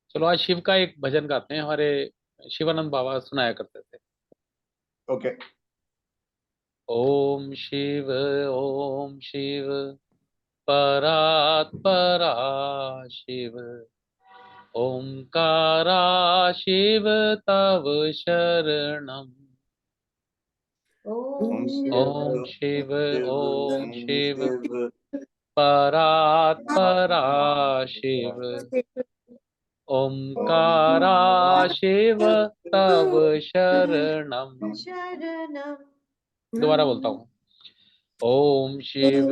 चलो आज शिव का एक भजन गाते हैं। हमारे शिवानंद बाबा सुनाया करते थे। ओके। ओम शिव परात् परा शिव, ओंकारा शिव तव शरणम। ओम ओम शिव शिव परात् परा शिव, ओंकारा शिव तव शरणम। दोबारा बोलता हूँ। ओम शिव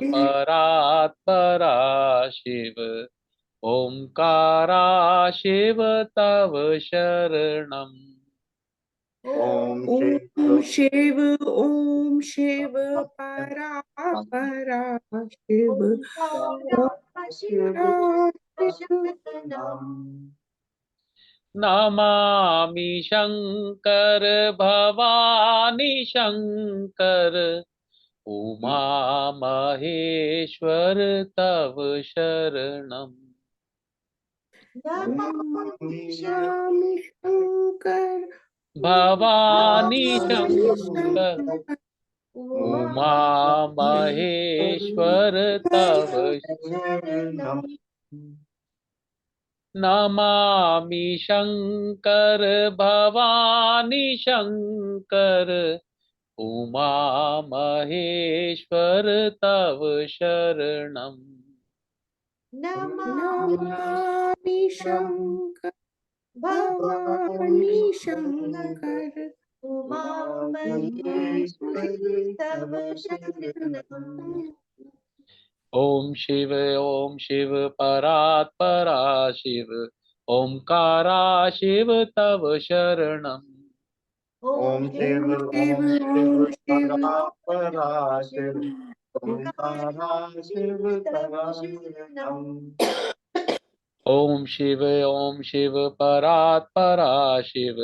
परात् परा शिव, ओंकारा शिव तव शरणम। ओम शिव परा परा शिव, नमामि शंकर भवानी शंकर, उमा महेश्वर तव शरणम। नमामि शंकर भवानी शंकर, उमा महेश्वर तव शरणम। नमामि शंकर भवानी शंकर, उमा महेश्वर तव शरणम। नमामि शंकर भवानी शंकर, उमा महेश्वरी तव शरणम। ओम शिव परात् परा शिव, ओंकारा शिव तव शरणम। ओम शिव परा परा शिव, ओंकारा शिव तव शरणम। ओम शिव परात् परा शिव,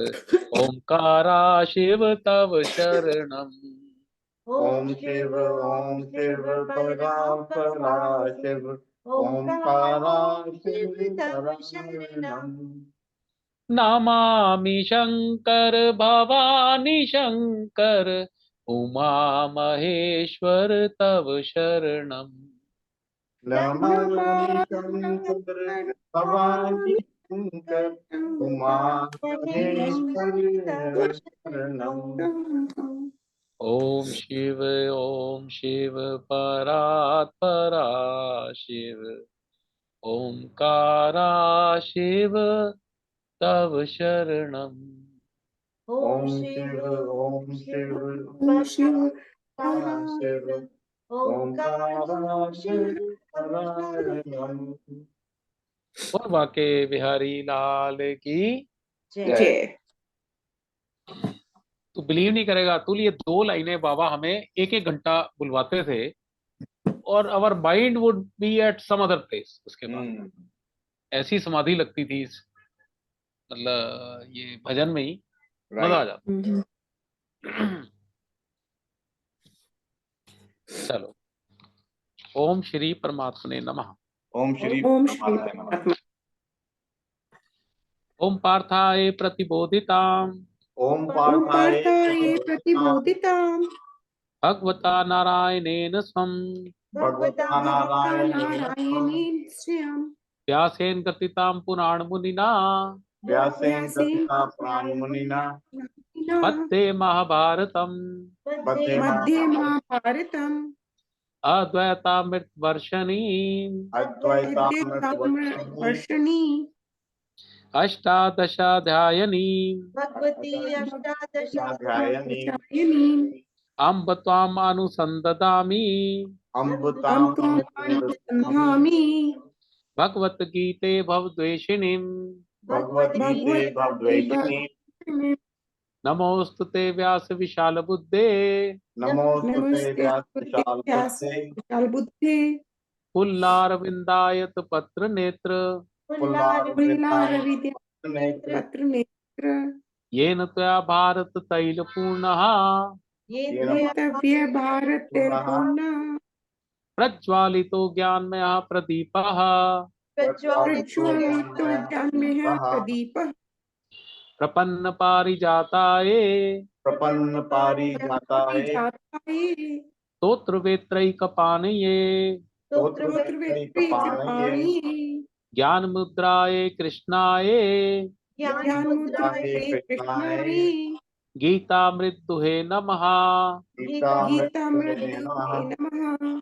ओंकारा शिव तव शरणम। ओम शिव परा परा शिव, ओंकारा शिव तव शरणम। नमामि शंकर भवानी शंकर, उमा महेश्वर तव शरणम। नमामि शंकर भवानी शंकर, उमा महेश्वरी तव शरणम। ओम शिव परात् परा शिव, ओंकारा शिव तव शरणम। ओम शिव परा शिव, ओंकारा शिव तव शरणम। और वाके बिहारी लाल की जय। तू बिलीव नहीं करेगा अतुल, ये 2 लाइनें बाबा हमें एक एक घंटा बुलवाते थे और our mind would be at some other place. उसके बाद ऐसी समाधि लगती थी मतलब ये भजन में ही मजा आ जाता। चलो, ओम श्री परमात्मने नमः। ओम श्री परमात्मने नमः। ओम पार्थाय प्रतिबोधिताम्, ओम पार्थाय प्रतिबोधिताम्, भगवता नारायणेन स्वं, भगवता नारायणेन स्वयं, व्यासेन ग्रथितां पुराण मुनिना, व्यासेन ग्रथिता पुराण मुनिना, मध्ये महाभारतम्, मध्ये महाभारतम्, अद्वैतामृत वर्षणीम्, अद्वैतामृतवर्षिणी, अष्टादशाध्यायनीम्, भगवती अष्टादशाध्यायिनी, अम्ब त्वाम् अनुसन्ददामि, अम्ब त्वाम् अनुसन्धामि, भगवत गीते भवद्वेषिणीम्, भगवद्गीते भवद्वेषिणी। नमोस्तुते व्यास विशाल बुद्धे, नमोस्तुते व्यास बुद्धे, पुल्लारविन्दायत पत्र नेत्र, पत्र नेत्र, येन त्वया भारत तैलपूर्णः, येतव्य भारत पूर्ण प्रज्वालितो ज्ञानमयः प्रदीपः प्रज्वलितो ज्ञानमयः प्रदीपः प्रपन्न पारिजाताये प्रपन्न पारिजाताय जाताये स्तोत्रवेत्रैकपाणये स्तोत्रवेत्रैकपाणये ज्ञान मुद्राये कृष्णाये ज्ञानमुद्राये कृष्णाय गीतामृत दुहे नमः। गीतामृते नमः। नमः।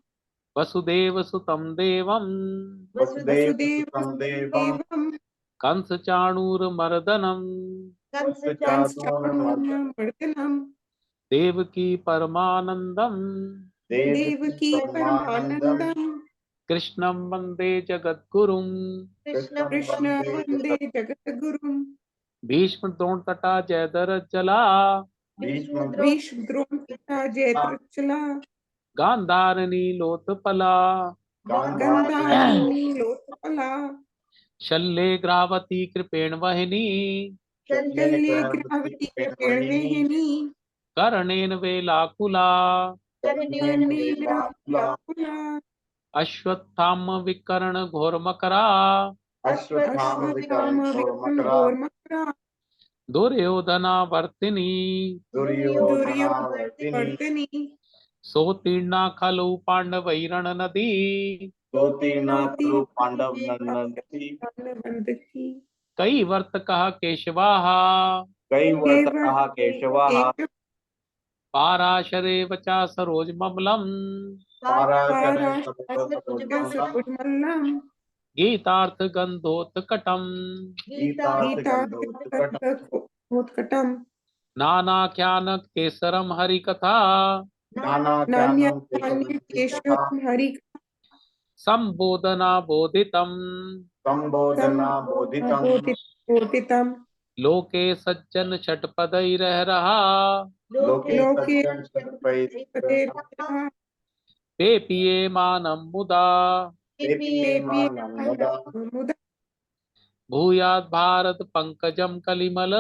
वसुदेव सुतं देवं वसुदेवसुतं देवं देवं कंस चाणूरमर्दनं कंसचाणूरमर्दनं देवकी परमानंदं देवकी परमानन्दं कृष्णं वन्दे जगद्गुरुं। कृष्ण वन्दे जगद्गुरुं भीष्म द्रोणतटा जयद्रथजला भीष्मद्रोण तथा जयद्रथजला गान्धारनी लोतपला गन्धारिणी लोककला शल्ये ग्रावती कृपेण वहिनी शल्ये ग्रावती कृपेणवेहिनी कर्णेन वेलाकुला कर्णेन व्याकुला अश्वत्थाम विकर्ण घोरमकरा अश्वत्थाम अश्वत्थाम विकर्ण घोरमकरा दुर्योधना वर्तिनी दुर्योधनावर्तिनी वर्तिनी सोतीर्णा खलु पांडवैरण नदी सोतीर्णा खलु पांडव नंदती वन्दति कई वर्तकः केशवाः कई वर्तकः केशवाः पाराशरे वचा सरोजममलम् पाराशरे सरोजमल्लं गीतार्थगन्धोत्कटम् गीतार्थोत्कटं नानाख्यानकेसरं हरिकथा नानाख्यानं केशवं हरि संबोधना बोधितम् संबोधना बोधितं बोधितं लोके सज्जन षट्पदैरहरहा लोके लोके सज्जन सत्पैः ते पिये मानं मुदा पेपीयमानं मुदा मुदा भूयात् भारत पंकजं कलिमल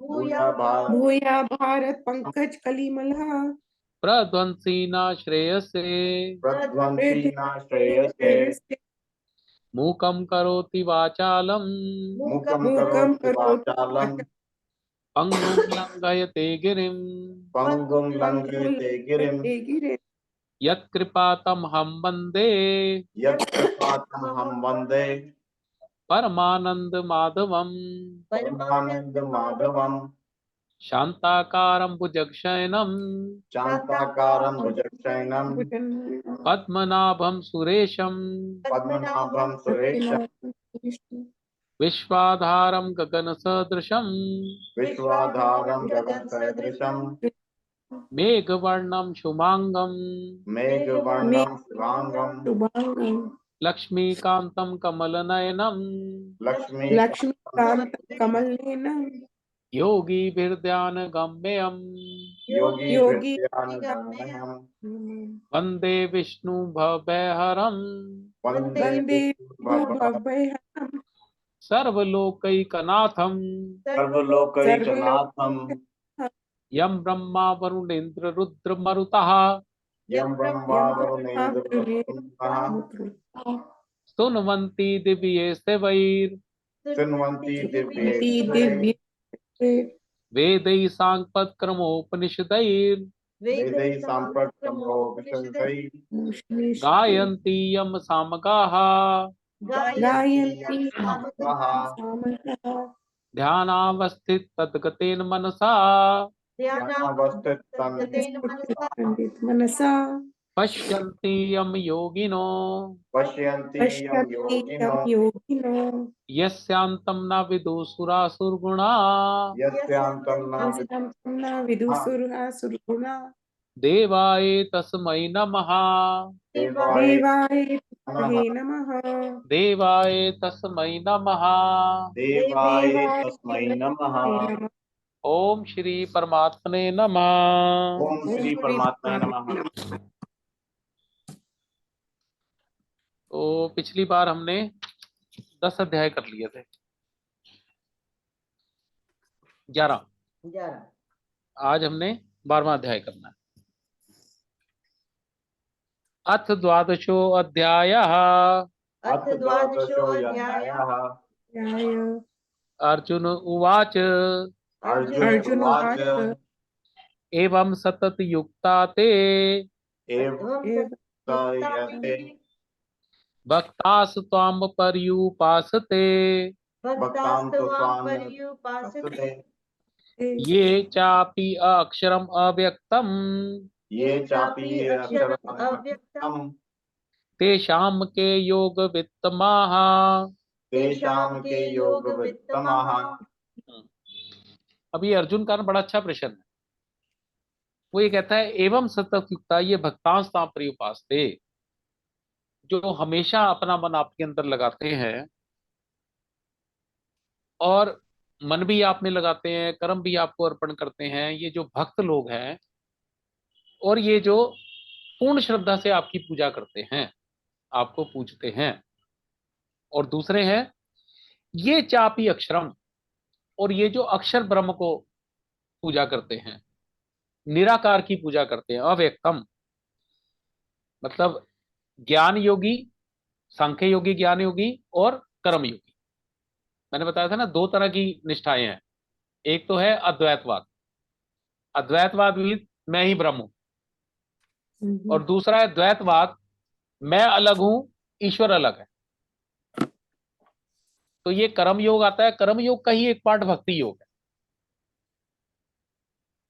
भूया भारत भूया भारत पंकज कलिमला प्रध्वंसीना श्रेयसे प्रध्वंसीना श्रेयसे मूकं करोति वाचालं मुखं मूकं करोति वाचालं पंगुं लंघयते गिरिं पंगुं लंघयते गिरिं गिरे यत्कृपातमहं वन्दे यत्कृपातमहं वन्दे परमानंद माधवम् परमानंद माधवम् शान्ताकारं भुजगशयनं शान्ताकारं भुजगशयनं पद्मनाभं सुरेशं पद्मनाभं सुरेशं विश्वाधारं गगनसदृशं विश्वाधारं गगनसदृशं मेघवर्णं शुभांगं मेघवर्णं शुभांगं लक्ष्मीकान्तं कमलनयनं लक्ष्मीकान्त कमलनयनं योगीभिर्ध्यानगम्यं योगी योगीभिर्ध्यानगम्यं वन्दे विष्णु भवभयहरं वन्दे भवभयहरं सर्वलोकैकनाथं सर्वलोकैकनाथं यं ब्रह्मा वरुणेन्द्र रुद्रमरुतः यं ब्रह्मा वरुणेन्द्रः स्तुन्वन्ति दिव्यैस्तवैर् शृण्वन्ति दिव्ये दिव्य वेदैः साङ्गपदक्रमोपनिषदैर् वेदैः साम्प्रतमोपनिषदैः गायन्ति यं सामगाः गायन्ति सामगाः ध्यानावस्थित तद्गतेन मनसा पंडित मनसा पश्यन्ति यं योगिनो पश्यन्ति यं योगिनो योगिनो यस्यान्तं न विदुषुरासुरगुणा यस्यान्तं न विदुषुरासुरगुणा देवाय तस्मै नमः देवाय तस्मै नमः देवाय तस्मै नमः। देवाय तस्मै नमः। ओम श्री परमात्मने नमः। ओम श्री परमात्मा नमः। तो पिछली बार हमने 10 अध्याय कर लिए थे, 11। आज हमने 12वां अध्याय करना है। अथ द्वादशो अध्यायः अथ द्वादशोऽध्यायः ध्याय अर्जुन उवाच अर्जुन अर्जुन उवाच उवाच एवं सतत युक्ता ते एवं एव सयते भक्तास त्वां पर्युपासते भक्तान्तु त्वां पर्युपासते ये चापि अक्षरम अव्यक्तम ये चापि अक्षरम् अव्यक्तम् तेषां के योग वित्तमाः। तेषां के योगवित्तमः। अभी अर्जुन का ना बड़ा अच्छा प्रश्न है। वो ये कहता है एवं सतत युक्ता ये भक्तांस तां पर्युपासते, जो हमेशा अपना मन आपके अंदर लगाते हैं और मन भी आप में लगाते हैं, कर्म भी आपको अर्पण करते हैं, ये जो भक्त लोग हैं और ये जो पूर्ण श्रद्धा से आपकी पूजा करते हैं, आपको पूजते हैं। और दूसरे हैं ये चापी अक्षरम, और ये जो अक्षर ब्रह्म को पूजा करते हैं, निराकार की पूजा करते हैं, अव्यक्तम मतलब ज्ञान योगी, सांख्य योगी, ज्ञान योगी और कर्म योगी। मैंने बताया था ना, दो तरह की निष्ठाएं हैं। एक तो है अद्वैतवाद, अद्वैतवाद भी मैं ही ब्रह्म हूं, और दूसरा है द्वैतवाद, मैं अलग हूं, ईश्वर अलग है। तो ये कर्म योग आता है। कर्म योग का ही एक पार्ट भक्ति योग है,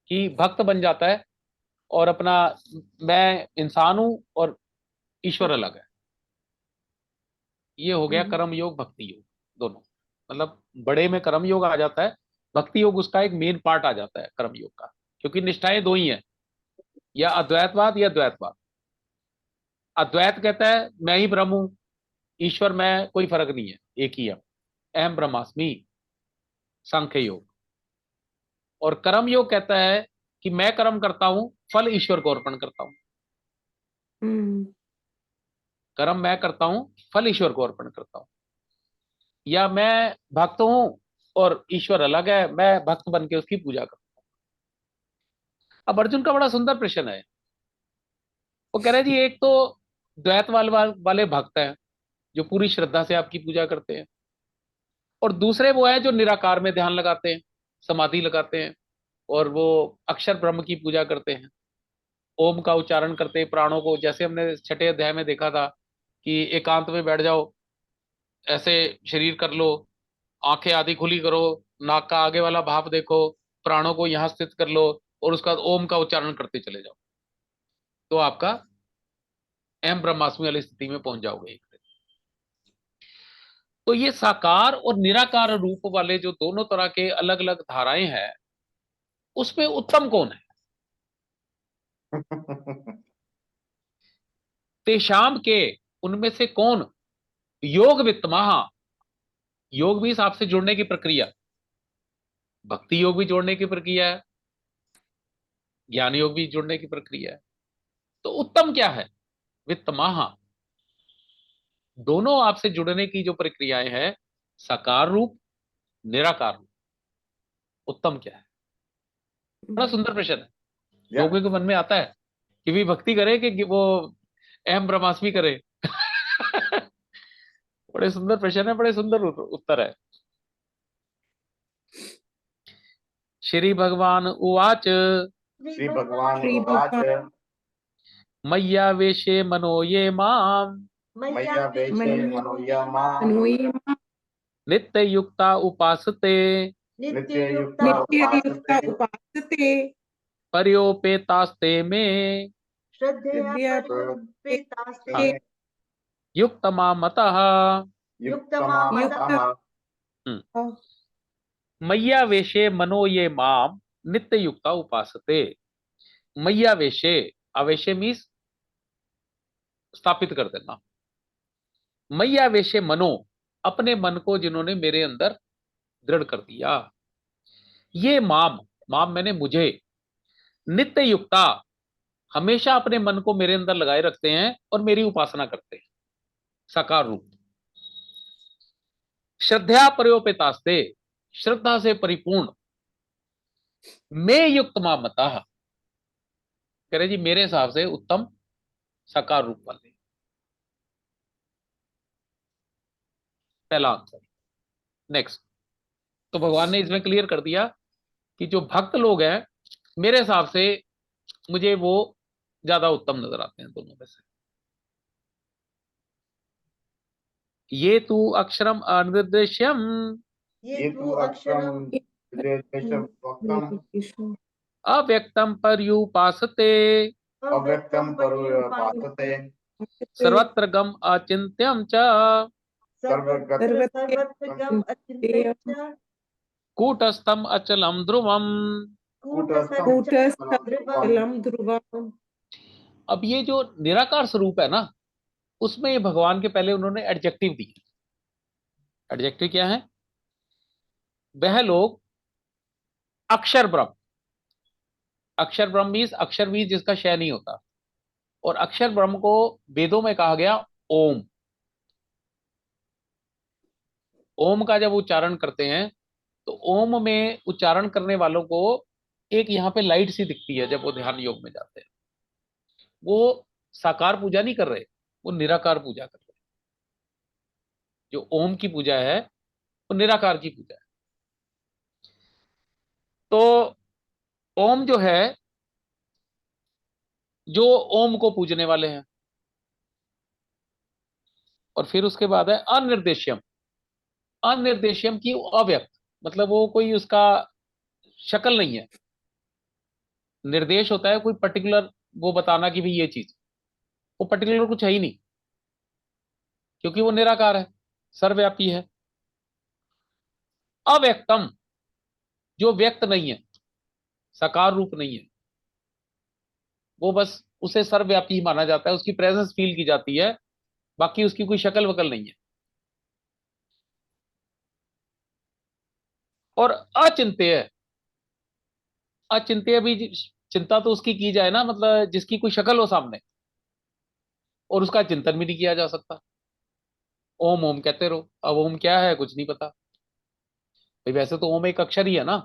कि भक्त बन जाता है और अपना मैं इंसान हूं और ईश्वर अलग है। ये हो गया कर्म योग भक्ति योग दोनों। मतलब बड़े में कर्म योग आ जाता है, भक्ति योग उसका एक मेन पार्ट आ जाता है कर्म योग का, क्योंकि निष्ठाएं दो ही हैं, या अद्वैतवाद या द्वैतवाद। अद्वैत कहता है मैं ही ब्रह्म हूं, ईश्वर मैं, कोई फर्क नहीं है, एक ही है, अहम ब्रह्मास्मि, सांख्य योग। और कर्म योग कहता है कि मैं कर्म करता हूं, फल ईश्वर को अर्पण करता हूं। कर्म मैं करता हूं, फल ईश्वर को अर्पण करता हूं। या मैं भक्त हूं और ईश्वर अलग है, मैं भक्त बन के उसकी पूजा करता हूं। अब अर्जुन का बड़ा सुंदर प्रश्न है। वो कह रहा है जी, एक तो द्वैत वाले भक्त हैं जो पूरी श्रद्धा से आपकी पूजा करते हैं, और दूसरे वो है जो निराकार में ध्यान लगाते हैं, समाधि लगाते हैं, और वो अक्षर ब्रह्म की पूजा करते हैं, ओम का उच्चारण करते हैं, प्राणों को, जैसे हमने छठे अध्याय में देखा था कि एकांत में बैठ जाओ, ऐसे शरीर कर लो, आंखें आधी खुली करो, नाक का आगे वाला भाप देखो, प्राणों को यहां स्थित कर लो, और उसका ओम का उच्चारण करते चले जाओ, तो आपका अहम ब्रह्मास्मि वाली स्थिति में पहुंच जाओगे। तो ये साकार और निराकार रूप वाले जो दोनों तरह के अलग अलग धाराएं हैं, उसमें उत्तम कौन है? तेषाम के, उनमें से कौन, योग वित्तमः, योग भी आपसे जुड़ने की प्रक्रिया, भक्ति योग भी जोड़ने की प्रक्रिया है, ज्ञान योग भी जुड़ने की प्रक्रिया है। तो उत्तम क्या है? वित्तमः, दोनों आपसे जुड़ने की जो प्रक्रियाएं हैं, साकार रूप, निराकार रूप, उत्तम क्या है? बड़ा सुंदर प्रश्न है। लोगों के मन में आता है कि भी भक्ति करे कि वो अहम ब्रह्मास्मि करे। बड़े सुंदर प्रश्न है, बड़े सुंदर उत्तर है। श्री भगवान उवाच श्री भगवान श्री उवाच भगवान मय्या वेशे मनो ये माम मय्या वेशे मनो ये माम् मनोये नित्य युक्ता उपासते नित्ययुक्ता नित्ययुक्ता उपासते उपासते पर्योपेतास्ते में श्रद्धया विद्या परिपेतास्ते युक्तमा मतः। युक्तमामतः। हम्म। मय्या वेशे मनो ये माम नित्य युक्ता उपासते। मय्या वेशे, आवेशे मीन्स स्थापित कर देना। मय्या वेशे मनो, अपने मन को जिन्होंने मेरे अंदर दृढ़ कर दिया। ये माम, माम मैंने मुझे, नित्य युक्ता, हमेशा अपने मन को मेरे अंदर लगाए रखते हैं और मेरी उपासना करते हैं, साकार रूप। श्रद्धा पर्योपेतास्ते, श्रद्धा से परिपूर्ण, मैं युक्त मामता, कह रहे जी मेरे हिसाब से उत्तम साकार रूप वाले। पहला आंसर। नेक्स्ट। तो भगवान ने इसमें क्लियर कर दिया कि जो भक्त लोग हैं मेरे हिसाब से मुझे वो ज्यादा उत्तम नजर आते हैं दोनों में से। ये तू अक्षरम अनिर्देश्यम ये तु अक्षरम निर्देशम वक्तम अव्यक्तम पर्युपासते अव्यक्तम परुपासते सर्वत्र गम अचिंत्यम च सर्वत्र सर्वत्रगम अचिन्त्य च कूटस्थम अचलम ध्रुवम। कूटस्थं ध्रुवम्। कूटस्थलम ध्रुवम। अब ये जो निराकार स्वरूप है ना, उसमें ये भगवान के पहले उन्होंने एडजेक्टिव दिए। एडजेक्टिव क्या है? वह लोग अक्षर ब्रह्म, अक्षर ब्रह्म मीन्स अक्षर मीन्स जिसका क्षय नहीं होता, और अक्षर ब्रह्म को वेदों में कहा गया ओम। ओम का जब उच्चारण करते हैं तो ओम में उच्चारण करने वालों को एक यहाँ पे लाइट सी दिखती है जब वो ध्यान योग में जाते हैं। वो साकार पूजा नहीं कर रहे, वो निराकार पूजा कर रहे हैं। जो ओम की पूजा है वो निराकार की पूजा है। तो ओम जो है, जो ओम को पूजने वाले हैं। और फिर उसके बाद है अनिर्देश्यम। अनिर्देश्यम की अव्यक्त, मतलब वो कोई उसका शक्ल नहीं है। निर्देश होता है कोई पर्टिकुलर वो बताना कि भाई ये चीज, वो पर्टिकुलर कुछ है ही नहीं, क्योंकि वो निराकार है, सर्वव्यापी है। अव्यक्तम, जो व्यक्त नहीं है, साकार रूप नहीं है, वो बस उसे सर्वव्यापी ही माना जाता है, उसकी प्रेजेंस फील की जाती है, बाकी उसकी कोई शक्ल वकल नहीं है। और अचिंत्य, अचिंत्य भी चिंता तो उसकी की जाए ना, मतलब जिसकी कोई शक्ल हो सामने और उसका चिंतन भी नहीं किया जा सकता। ओम ओम कहते रहो, अब ओम क्या है कुछ नहीं पता भाई। वैसे तो ओम एक अक्षर ही है ना,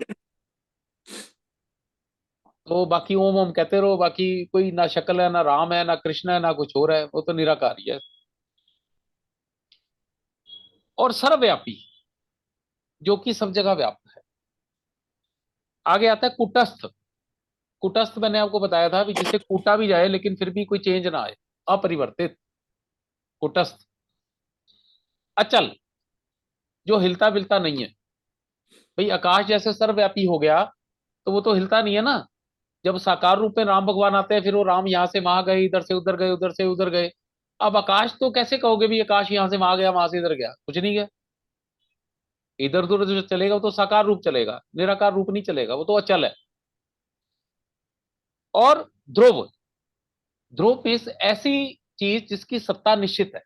तो बाकी ओम ओम कहते रहो, बाकी कोई ना शक्ल है, ना राम है, ना कृष्ण है, ना कुछ और है, वो तो निराकार ही है। और सर्वव्यापी, जो कि सब जगह व्याप्त है। आगे आता है कुटस्थ। कुटस्थ मैंने आपको बताया था भी, जिसे कूटा भी जाए लेकिन फिर भी कोई चेंज ना आए, अपरिवर्तित, कुटस्थ। अचल, जो हिलता बिलता नहीं है। भाई आकाश जैसे सर्वव्यापी हो गया तो वो तो हिलता नहीं है ना। जब साकार रूप में राम भगवान आते हैं, फिर वो राम यहां से वहां गए, इधर से उधर गए, उधर से उधर गए। अब आकाश तो कैसे कहोगे भी आकाश यहां से वहां गया, वहां से इधर गया, कुछ नहीं गया। इधर उधर जो चलेगा वो तो साकार रूप चलेगा, निराकार रूप नहीं चलेगा, वो तो अचल है। और ध्रुव, ध्रुव मीन्स ऐसी चीज जिसकी सत्ता निश्चित है।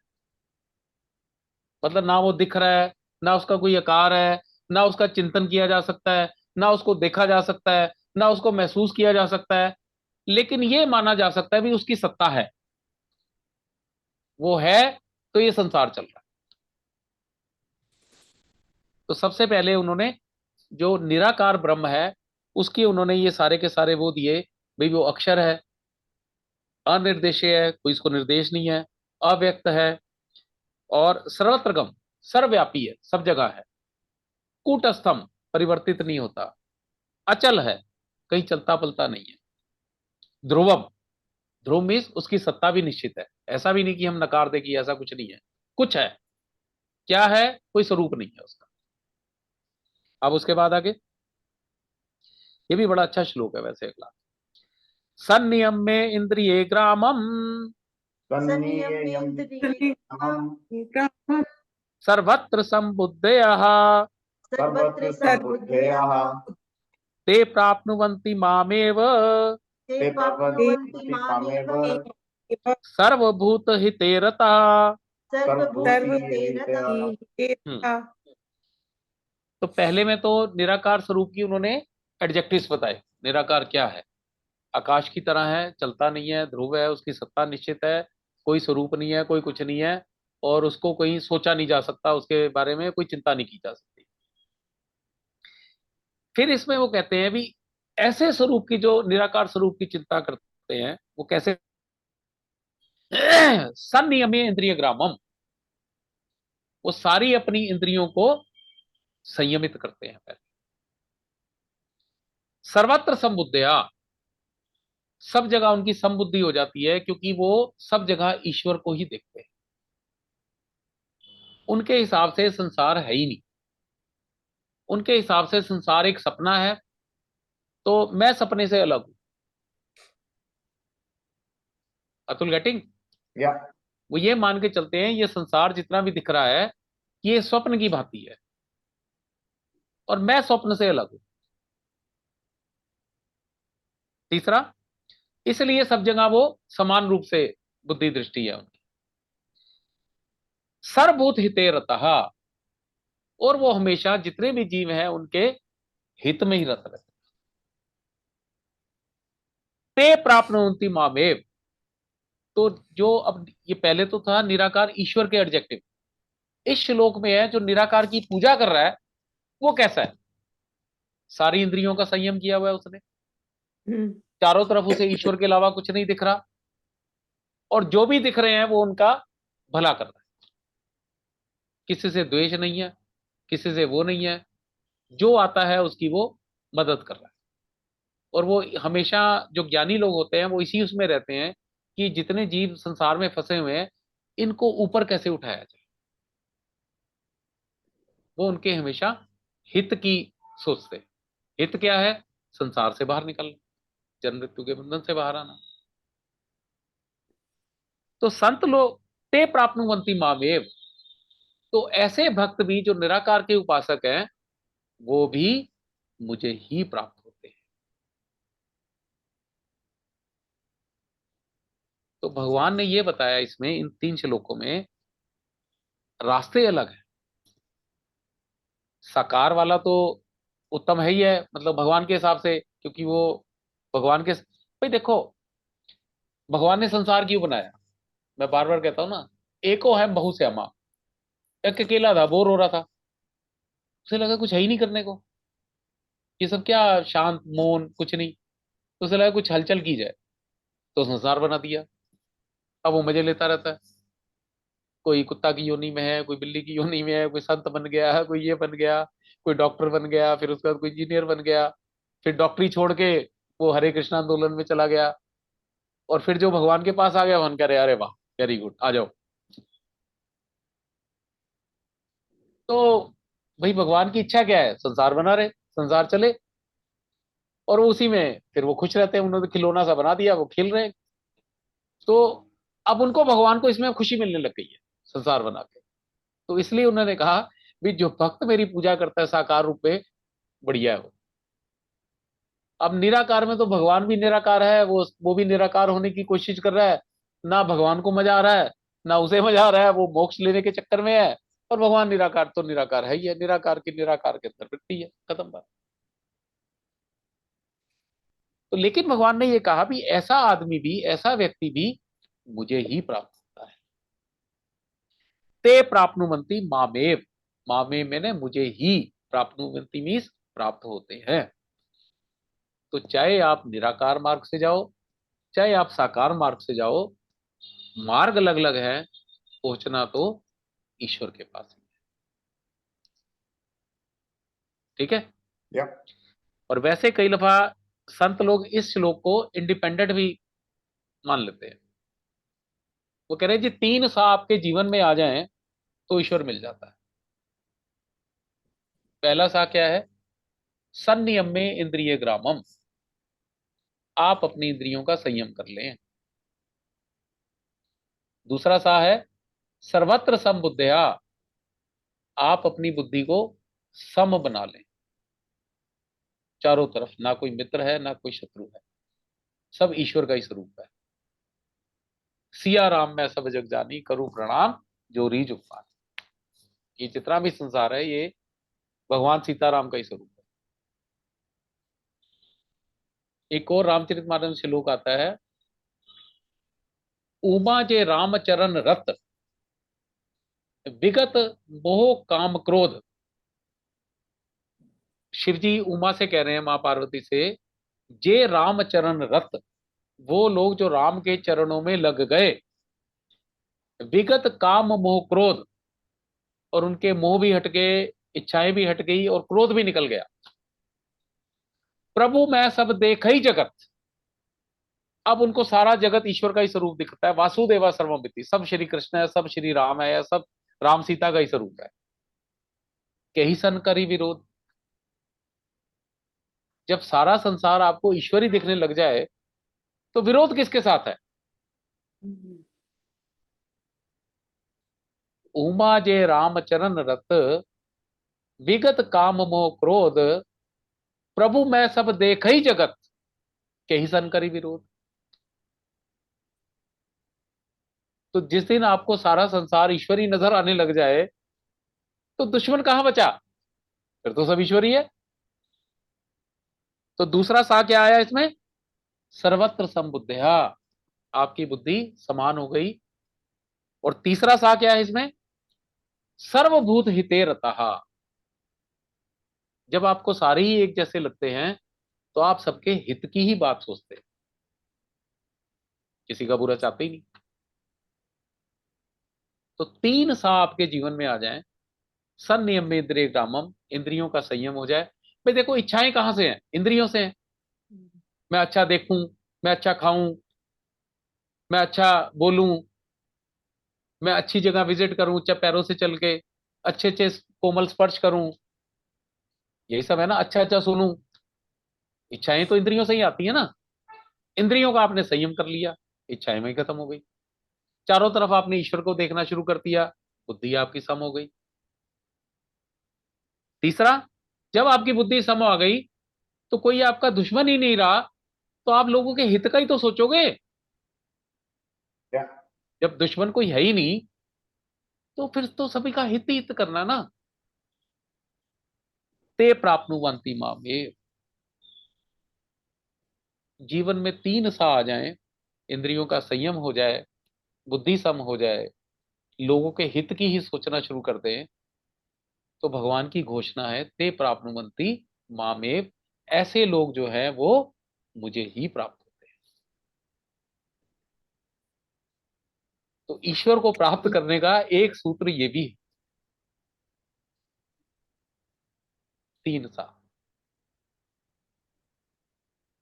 मतलब ना वो दिख रहा है, ना उसका कोई आकार है, ना उसका चिंतन किया जा सकता है, ना उसको देखा जा सकता है, ना उसको महसूस किया जा सकता है, लेकिन ये माना जा सकता है भी उसकी सत्ता है, वो है, तो ये संसार चल रहा है। तो सबसे पहले उन्होंने जो निराकार ब्रह्म है उसकी उन्होंने ये सारे के सारे वो दिए। भाई वो अक्षर है, अनिर्देश्य है, कोई इसको निर्देश नहीं है, अव्यक्त है, और सर्वत्रगम, सर्वव्यापी है, सब जगह है। कूटस्थम, परिवर्तित नहीं होता, अचल है, कहीं चलता पलता नहीं है। ध्रुवम, ध्रुव मीन्स उसकी सत्ता भी निश्चित है, ऐसा भी नहीं कि हम नकार दे कि ऐसा कुछ नहीं है, कुछ है। क्या है? कोई स्वरूप नहीं है उसका। अब उसके बाद आगे, ये भी बड़ा अच्छा श्लोक है वैसे अगला। सन्नियम में इंद्रिये ग्रामम संनियमेन्द्रियम् सर्वत्र संबुद्धयः सर्वत्र सम्बुद्धयः ते प्राप्नुवन्ति मामेव ते प्राप्नुवन्ति मामेव सर्वभूत हिते रताः। सर्वभूते रतः। तो पहले में तो निराकार स्वरूप की उन्होंने एडजेक्टिव्स बताए। निराकार क्या है? आकाश की तरह है, चलता नहीं है, ध्रुव है, उसकी सत्ता निश्चित है, कोई स्वरूप नहीं है, कोई कुछ नहीं है, और उसको कहीं सोचा नहीं जा सकता, उसके बारे में कोई चिंता नहीं की जा सकती। फिर इसमें वो कहते हैं भी ऐसे स्वरूप की, जो निराकार स्वरूप की चिंता करते करते हैं वो कैसे? संनियमे इंद्रिय ग्रामम, वो सारी अपनी इंद्रियों को संयमित करते हैं पहले। सर्वत्र संबुद्धया, सब जगह उनकी संबुद्धि हो जाती है, क्योंकि वो सब जगह ईश्वर को ही देखते हैं। उनके हिसाब से संसार है ही नहीं, उनके हिसाब से संसार एक सपना है, तो मैं सपने से अलग हूं। अतुल गेटिंग? या वो ये मान के चलते हैं ये संसार जितना भी दिख रहा है ये स्वप्न की भांति है और मैं स्वप्न से अलग हूं। तीसरा, इसलिए सब जगह वो समान रूप से बुद्धि दृष्टि है उनकी। सर्वभूत हिते रतः, और वो हमेशा जितने भी जीव हैं उनके हित में ही रत रहते। ते प्राप्नुवन्ति मामेव, तो जो अब ये पहले तो था निराकार ईश्वर के एडजेक्टिव, इस श्लोक में है जो निराकार की पूजा कर रहा है वो कैसा है? सारी इंद्रियों का संयम किया हुआ है उसने, चारों तरफ उसे ईश्वर के अलावा कुछ नहीं दिख रहा, और जो भी दिख रहे हैं वो उनका भला कर रहा है, किसी से द्वेष नहीं है, किसी से वो नहीं है, जो आता है उसकी वो मदद कर रहा है। और वो हमेशा, जो ज्ञानी लोग होते हैं वो इसी उसमें रहते हैं कि जितने जीव संसार में फंसे हुए हैं इनको ऊपर कैसे उठाया जाए। वो उनके हमेशा हित की सोचते हैं। हित क्या है? संसार से बाहर निकलना, जन्म मृत्यु के बंधन से बाहर आना। तो संत लोग ते प्राप्नुवन्ति मामेव, तो ऐसे भक्त भी जो निराकार के उपासक हैं वो भी मुझे ही प्राप्त होते हैं। तो भगवान ने ये बताया इसमें, इन 3 श्लोकों में रास्ते अलग हैं। साकार वाला तो उत्तम है ही है, मतलब भगवान के हिसाब से, क्योंकि वो भगवान के भाई देखो, भगवान ने संसार क्यों बनाया? मैं बार बार कहता हूं ना, एको है बहु श्यामा। एक अकेला था, बोर हो रहा था, उसे लगा कुछ है ही नहीं करने को, ये सब क्या शांत मौन कुछ नहीं, तो उसे लगा कुछ हलचल की जाए, तो संसार बना दिया। अब वो मजे लेता रहता है, कोई कुत्ता की योनि में है, कोई बिल्ली की योनि में है, कोई संत बन गया, कोई ये बन गया, कोई डॉक्टर बन गया, फिर उसके बाद कोई इंजीनियर बन गया, फिर डॉक्टरी छोड़ के वो हरे कृष्ण आंदोलन में चला गया, और फिर जो भगवान के पास आ गया वन कह रहे अरे वाह वेरी गुड आ जाओ। तो भाई भगवान की इच्छा क्या है? संसार बना रहे, संसार चले, और उसी में फिर वो खुश रहते हैं, उन्होंने खिलौना सा बना दिया, वो खेल रहे हैं। तो अब उनको भगवान को इसमें खुशी मिलने लग गई है संसार बना के। तो इसलिए उन्होंने कहा भी जो भक्त मेरी पूजा करता है साकार रूप में, बढ़िया है वो। अब निराकार में तो भगवान भी निराकार है, वो भी निराकार होने की कोशिश कर रहा है, ना भगवान को मजा आ रहा है ना उसे मजा आ रहा है, वो मोक्ष लेने के चक्कर में है। और भगवान निराकार तो निराकार है ही है, निराकार की निराकार के अंदर वृत्ति है, खत्म बात। तो लेकिन भगवान ने ये कहा भी ऐसा आदमी भी, ऐसा व्यक्ति भी मुझे ही प्राप्त होता है। ते प्राप्नुवन्ति मामेव, मामेव मैंने मुझे ही, प्राप्नुवन्ति मीन्स प्राप्त होते हैं। तो चाहे आप निराकार मार्ग से जाओ, चाहे आप साकार मार्ग से जाओ, मार्ग अलग अलग है, पहुंचना तो ईश्वर के पास ही है। ठीक है? या और वैसे कई दफा संत लोग इस श्लोक को इंडिपेंडेंट भी मान लेते हैं। वो कह रहे हैं जी 3 सा आपके जीवन में आ जाएं तो ईश्वर मिल जाता है। पहला सा क्या है? संनियम में इंद्रिय ग्रामम, आप अपनी इंद्रियों का संयम कर लें। दूसरा सा है सर्वत्र समबुद्धया, आप अपनी बुद्धि को सम बना लें, चारों तरफ ना कोई मित्र है ना कोई शत्रु है, सब ईश्वर का ही स्वरूप है। सिया राम मैं सब जग जानी, करूं प्रणाम जो रीज उपमान। ये जितना भी संसार है ये भगवान सीताराम का ही स्वरूप है। एक और रामचरितमानस श्लोक आता है, उमा जे रामचरण रत, विगत मोह काम क्रोध। शिव जी उमा से कह रहे हैं, मां पार्वती से, जे रामचरण रत, वो लोग जो राम के चरणों में लग गए, विगत काम मोह क्रोध, और उनके मोह भी हट गए, इच्छाएं भी हट गई और क्रोध भी निकल गया। प्रभु मैं सब देख ही जगत, अब उनको सारा जगत ईश्वर का ही स्वरूप दिखता है। वासुदेवा सर्वमिति, सब श्री कृष्ण है, सब श्री राम है, सब राम सीता का ही स्वरूप है। कही सन करी विरोध, जब सारा संसार आपको ईश्वरी दिखने लग जाए तो विरोध किसके साथ है? उमा जे राम चरण रत, विगत काम मोह क्रोध, प्रभु मैं सब देख ही जगत, कही सन करी विरोध। तो जिस दिन आपको सारा संसार ईश्वरी नजर आने लग जाए तो दुश्मन कहां बचा? फिर तो सब ईश्वरी है। तो दूसरा सा क्या आया इसमें? सर्वत्र समबुद्धया, आपकी बुद्धि समान हो गई। और तीसरा सा क्या है इसमें? सर्वभूत हिते रतः, जब आपको सारे ही एक जैसे लगते हैं तो आप सबके हित की ही बात सोचते हैं, किसी का बुरा चाहते ही नहीं। तो तीन सा आपके जीवन में आ जाएं, संयम में इंद्रिय ग्रामम, इंद्रियों का संयम हो जाए। भाई देखो, इच्छाएं कहां से हैं? इंद्रियों से हैं। मैं अच्छा देखूं, मैं अच्छा खाऊं, मैं अच्छा बोलूं, मैं अच्छी जगह विजिट करूं, चाहे पैरों से चल के अच्छे अच्छे कोमल स्पर्श करूं, यही सब है ना। अच्छा अच्छा सुनूं, इच्छाएं तो इंद्रियों से ही आती है ना। इंद्रियों का आपने संयम कर लिया, इच्छाएं में ही खत्म हो गई। चारों तरफ आपने ईश्वर को देखना शुरू कर दिया, बुद्धि आपकी सम हो गई। तीसरा, जब आपकी बुद्धि सम आ गई तो कोई आपका दुश्मन ही नहीं रहा, तो आप लोगों के हित का ही तो सोचोगे। क्या? जब दुश्मन कोई है ही नहीं तो फिर तो सभी का हित ही हित करना ना। ते प्राप्नुवन्ति मामेव, जीवन में तीन सा आ जाएं, इंद्रियों का संयम हो जाए, बुद्धि सम हो जाए, लोगों के हित की ही सोचना शुरू कर दें, तो भगवान की घोषणा है ते प्राप्नुवन्ति मामेव, ऐसे लोग जो हैं वो मुझे ही प्राप्त होते हैं। तो ईश्वर को प्राप्त करने का एक सूत्र ये भी है, तीन सा।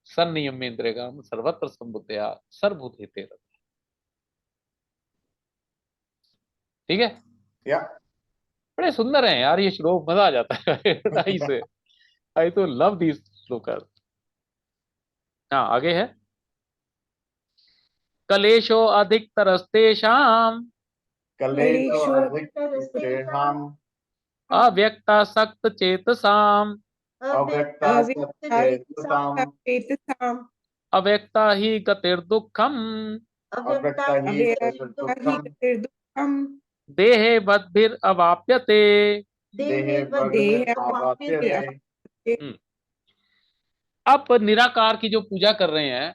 संयम में इंद्रियग्राम सर्वत्र संबुद्धया सर्वभूत हिते रत। ठीक है। या बड़े सुंदर हैं यार ये श्लोक, मजा आ जाता है आई से। आई तो लव दिस श्लोक। हाँ, आगे है। कलेशो अधिकतरस्तेषाम् कलेशो कलेशो अधिकतेषाम् अव्यक्तासक्त चेतसाम्, अव्यक्तासक्तचेतसाम् अव्यक्तासक्तचेतसाम् अव्यक्ता ही गतिर्दुःखम्, अव्यक्ता हि दुःखम् अव्यक्तगतिर्दुःखम् देहे बद्भिर अवाप्यते। देहे देहावाप्यते। भग्निर्भावाप्यते। हम्म। अब निराकार की जो पूजा कर रहे हैं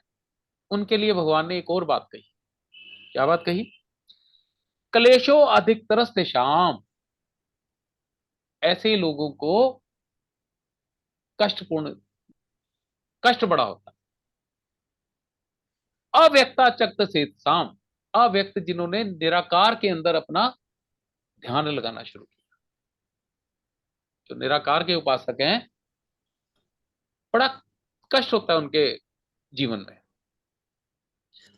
उनके लिए भगवान ने एक और बात कही। क्या बात कही? कलेशो अधिकतरस्तेषाम्, ऐसे लोगों को कष्टपूर्ण, कष्ट बड़ा होता है। अव्यक्ता चक्त चेतसाम, अव्यक्त जिन्होंने निराकार के अंदर अपना ध्यान लगाना शुरू किया, जो निराकार के उपासक हैं, बड़ा कष्ट होता है उनके जीवन में।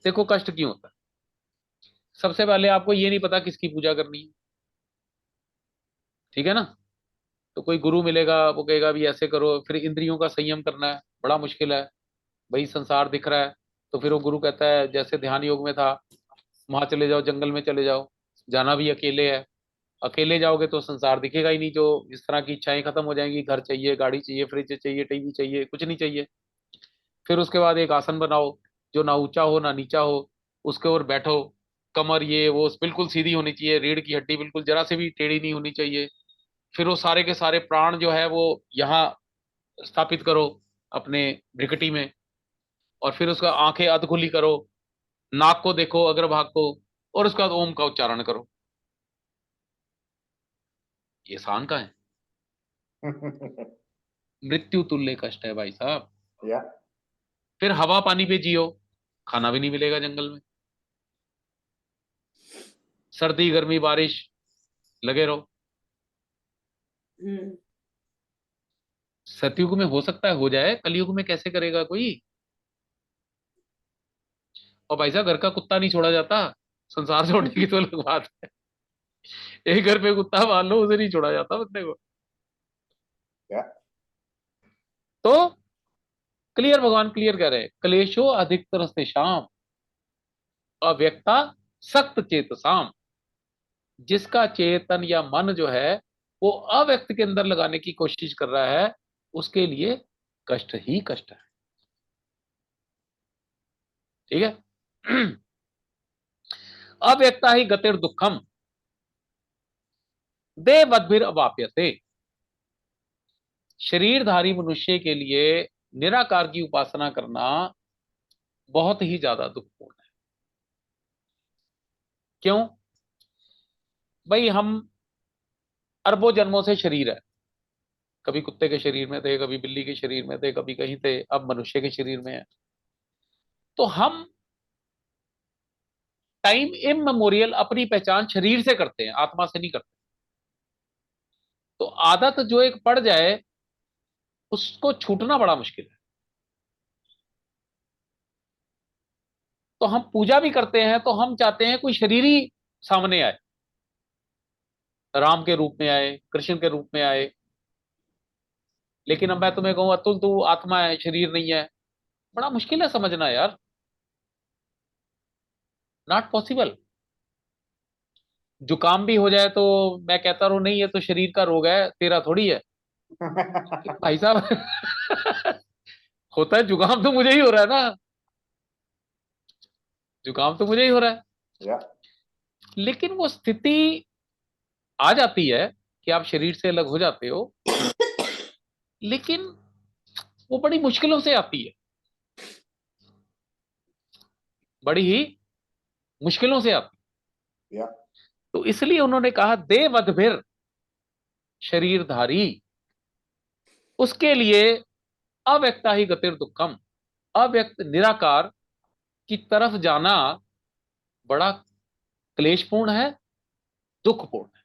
देखो कष्ट क्यों होता है? सबसे पहले आपको ये नहीं पता किसकी पूजा करनी है, ठीक है ना। तो कोई गुरु मिलेगा, वो कहेगा भी ऐसे करो, फिर इंद्रियों का संयम करना है, बड़ा मुश्किल है। भाई संसार दिख रहा है, तो फिर वो गुरु कहता है जैसे ध्यान योग में था, वहां चले जाओ, जंगल में चले जाओ, जाना भी अकेले है। अकेले जाओगे तो संसार दिखेगा ही नहीं, जो इस तरह की इच्छाएं खत्म हो जाएंगी, घर चाहिए, गाड़ी चाहिए, फ्रिज चाहिए, टीवी चाहिए, कुछ नहीं चाहिए। फिर उसके बाद एक आसन बनाओ जो ना ऊंचा हो ना नीचा हो, उसके ऊपर बैठो, कमर ये वो बिल्कुल सीधी होनी चाहिए, रीढ़ की हड्डी बिल्कुल जरा से भी टेढ़ी नहीं होनी चाहिए। फिर वो सारे के सारे प्राण जो है वो यहाँ स्थापित करो अपने भ्रिकटी में, और फिर उसका आंखें अधखुली करो, नाक को देखो, अग्रभाग को, और उसके बाद ओम का उच्चारण करो। ये शान का है, मृत्यु तुल्य कष्ट है भाई साहब। या फिर हवा पानी पे जियो, खाना भी नहीं मिलेगा जंगल में, सर्दी गर्मी बारिश लगे रहो। हम्म, सतयुग में हो सकता है हो जाए, कलयुग में कैसे करेगा कोई। और भाई साहब घर का कुत्ता नहीं छोड़ा जाता, संसार छोड़ने की तो अलग बात है। एक घर पे कुत्ता मान लो, उसे नहीं छोड़ा जाता बंदे को। Yeah. तो क्लियर, भगवान क्लियर कह रहे हैं, क्लेशो अधिकतर से शाम अव्यक्ता सक्त चेतसाम। जिसका चेतन या मन जो है वो अव्यक्त के अंदर लगाने की कोशिश कर रहा है, उसके लिए कष्ट ही कष्ट है। ठीक है। अव्यक्ता ही गतिर दुखम देवद्भिर अवाप्यते। शरीरधारी मनुष्य के लिए निराकार की उपासना करना बहुत ही ज्यादा दुखपूर्ण है। क्यों? भाई हम अरबों जन्मों से शरीर है, कभी कुत्ते के शरीर में थे, कभी बिल्ली के शरीर में थे, कभी कहीं थे, अब मनुष्य के शरीर में है। तो हम टाइम इमेमोरियल अपनी पहचान शरीर से करते हैं, आत्मा से नहीं करते। तो आदत जो एक पड़ जाए उसको छूटना बड़ा मुश्किल है। तो हम पूजा भी करते हैं तो हम चाहते हैं कोई शरीर ही सामने आए, राम के रूप में आए, कृष्ण के रूप में आए। लेकिन अब मैं तुम्हें कहूं अतुल तू आत्मा है, शरीर नहीं है, बड़ा मुश्किल है समझना यार। Not possible. जुकाम भी हो जाए तो मैं कहता रहूं नहीं ये तो शरीर का रोग है, तेरा थोड़ी है। भाई साहब होता है, जुकाम तो मुझे ही हो रहा है ना, जुकाम तो मुझे ही हो रहा है। Yeah. लेकिन वो स्थिति आ जाती है कि आप शरीर से अलग हो जाते हो, लेकिन वो बड़ी मुश्किलों से आती है, बड़ी ही मुश्किलों से आती है। Yeah. तो इसलिए उन्होंने कहा देवद्भिर शरीरधारी, उसके लिए अव्यक्ता ही गतिर दुखम, अव्यक्त निराकार की तरफ जाना बड़ा क्लेशपूर्ण है, दुखपूर्ण है।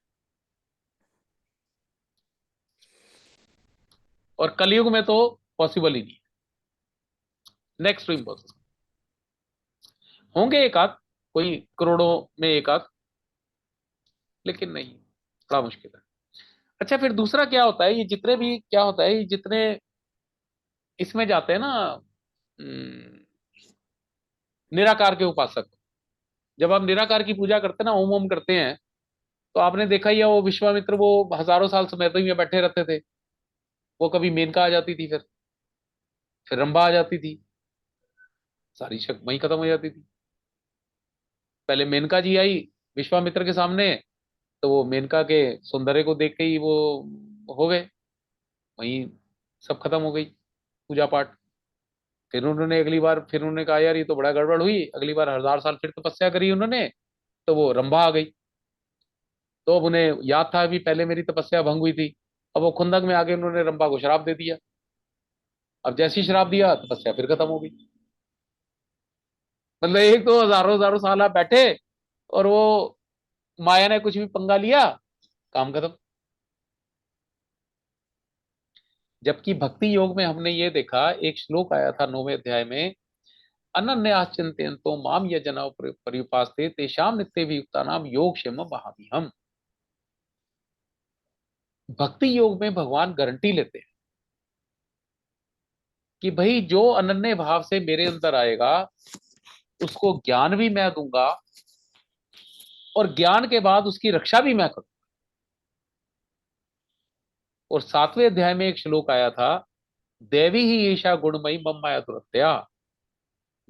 और कलयुग में तो पॉसिबल ही नहीं है, नेक्स्ट टू इम्पॉसिबल। होंगे एक आध, कोई करोड़ों में एक आध, लेकिन नहीं, बड़ा मुश्किल है। अच्छा फिर दूसरा क्या होता है, ये जितने भी क्या होता है, ये जितने इसमें जाते हैं ना, निराकार के उपासक, जब आप निराकार की पूजा करते हैं ना, ओम ओम करते हैं, तो आपने देखा ही है वो विश्वामित्र वो हजारों साल समाधि में बैठे रहते थे। वो कभी मेनका आ जाती थी, फिर रंभा आ जाती थी, सारी शक वहीं खत्म हो जाती थी। पहले मेनका जी आई विश्वामित्र के सामने, तो वो मेनका के सौंदर्य को देख के ही वो हो गए, वहीं सब खत्म हो गई पूजा पाठ। फिर उन्होंने अगली बार फिर उन्होंने कहा यार ये तो बड़ा गड़बड़ हुई, अगली बार 1000 साल फिर तपस्या करी उन्होंने, तो वो रंभा आ गई। तो अब उन्हें याद था भी पहले मेरी तपस्या भंग हुई थी, अब वो खुंदक में आके उन्होंने रंभा को श्राप दे दिया। अब जैसे ही श्राप दिया तपस्या फिर खत्म हो गई। मतलब एक तो हजारों हजारों साल आप बैठे और वो माया ने कुछ भी पंगा लिया, काम खत्म। जबकि भक्ति योग में हमने ये देखा, एक श्लोक आया था 9वें अध्याय में, अनन्याश्चिन्तयन्तो माम ये जना पर्युपास्ते तेषाम नित्य वियुक्ता नाम योग क्षेम बहामी हम। भक्ति योग में भगवान गारंटी लेते हैं कि भाई जो अनन्य भाव से मेरे अंदर आएगा उसको ज्ञान भी मैं दूंगा, और ज्ञान के बाद उसकी रक्षा भी मैं करूंगा। और 7वें अध्याय में एक श्लोक आया था, देवी ही ईशा गुणमयी मम माया दुरत्या।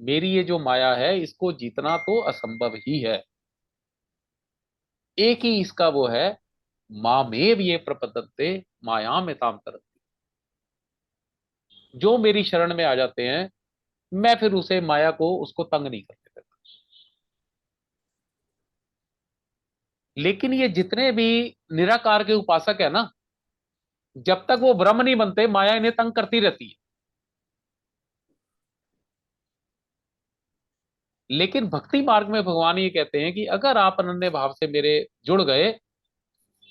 मेरी ये जो माया है इसको जीतना तो असंभव ही है, एक ही इसका वो है, मामेव ये प्रपद्यन्ते मायाम एताम तरन्ति। जो मेरी शरण में आ जाते हैं मैं फिर उसे माया को उसको तंग नहीं करते देता। लेकिन ये जितने भी निराकार के उपासक है ना, जब तक वो ब्रह्म नहीं बनते माया इन्हें तंग करती रहती है। लेकिन भक्ति मार्ग में भगवान ये कहते हैं कि अगर आप अनन्य भाव से मेरे जुड़ गए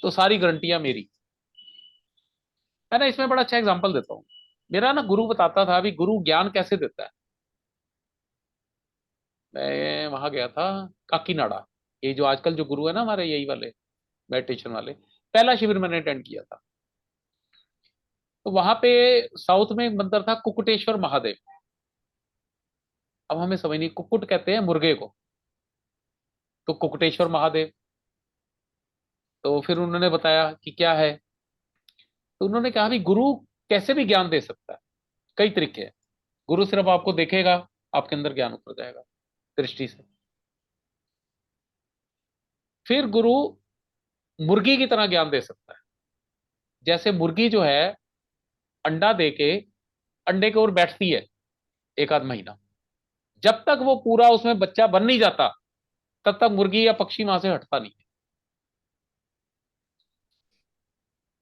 तो सारी गारंटियां मेरी। मैं ना इसमें बड़ा अच्छा एग्जांपल देता हूँ। मेरा ना गुरु बताता था, अभी गुरु ज्ञान कैसे देता है। मैं वहां गया था काकीनाडा, ये जो आजकल जो गुरु है ना हमारे, यही वाले मेडिटेशन वाले, पहला शिविर मैंने अटेंड किया था। तो वहां पे साउथ में एक मंदिर था कुकुटेश्वर महादेव। अब हमें समझ नहीं, कुकुट कहते हैं मुर्गे को, तो कुकुटेश्वर महादेव। तो फिर उन्होंने बताया कि क्या है। तो उन्होंने कहा भी गुरु कैसे भी ज्ञान दे सकता है, कई तरीके हैं। गुरु सिर्फ आपको देखेगा, आपके अंदर ज्ञान उतर जाएगा दृष्टि से। फिर गुरु मुर्गी की तरह ज्ञान दे सकता है। जैसे मुर्गी जो है अंडा दे के अंडे के ओर बैठती है एक आध महीना, जब तक वो पूरा उसमें बच्चा बन नहीं जाता तब तक मुर्गी या पक्षी वहां से हटता नहीं है।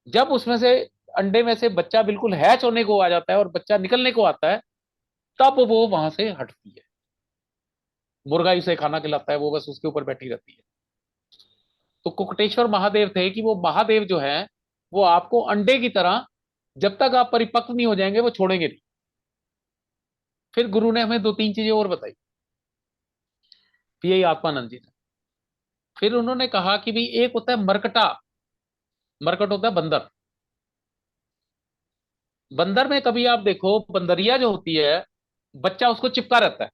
जब उसमें से अंडे में से बच्चा बिल्कुल हैच होने को आ जाता है और बच्चा निकलने को आता है, तब वो वहां से हटती है। मुर्गा इसे खाना खिलाता है, वो बस उसके ऊपर बैठी रहती है। तो कुकटेश्वर महादेव थे कि वो महादेव जो है वो आपको अंडे की तरह, जब तक आप परिपक्व नहीं हो जाएंगे वो छोड़ेंगे नहीं। फिर गुरु ने हमें दो तीन चीजें और बताई, यही आत्मानंद जी ने। फिर उन्होंने कहा कि भाई एक होता है मरकटा, मरकट होता है बंदर। बंदर में कभी आप देखो, बंदरिया जो होती है बच्चा उसको चिपका रहता है,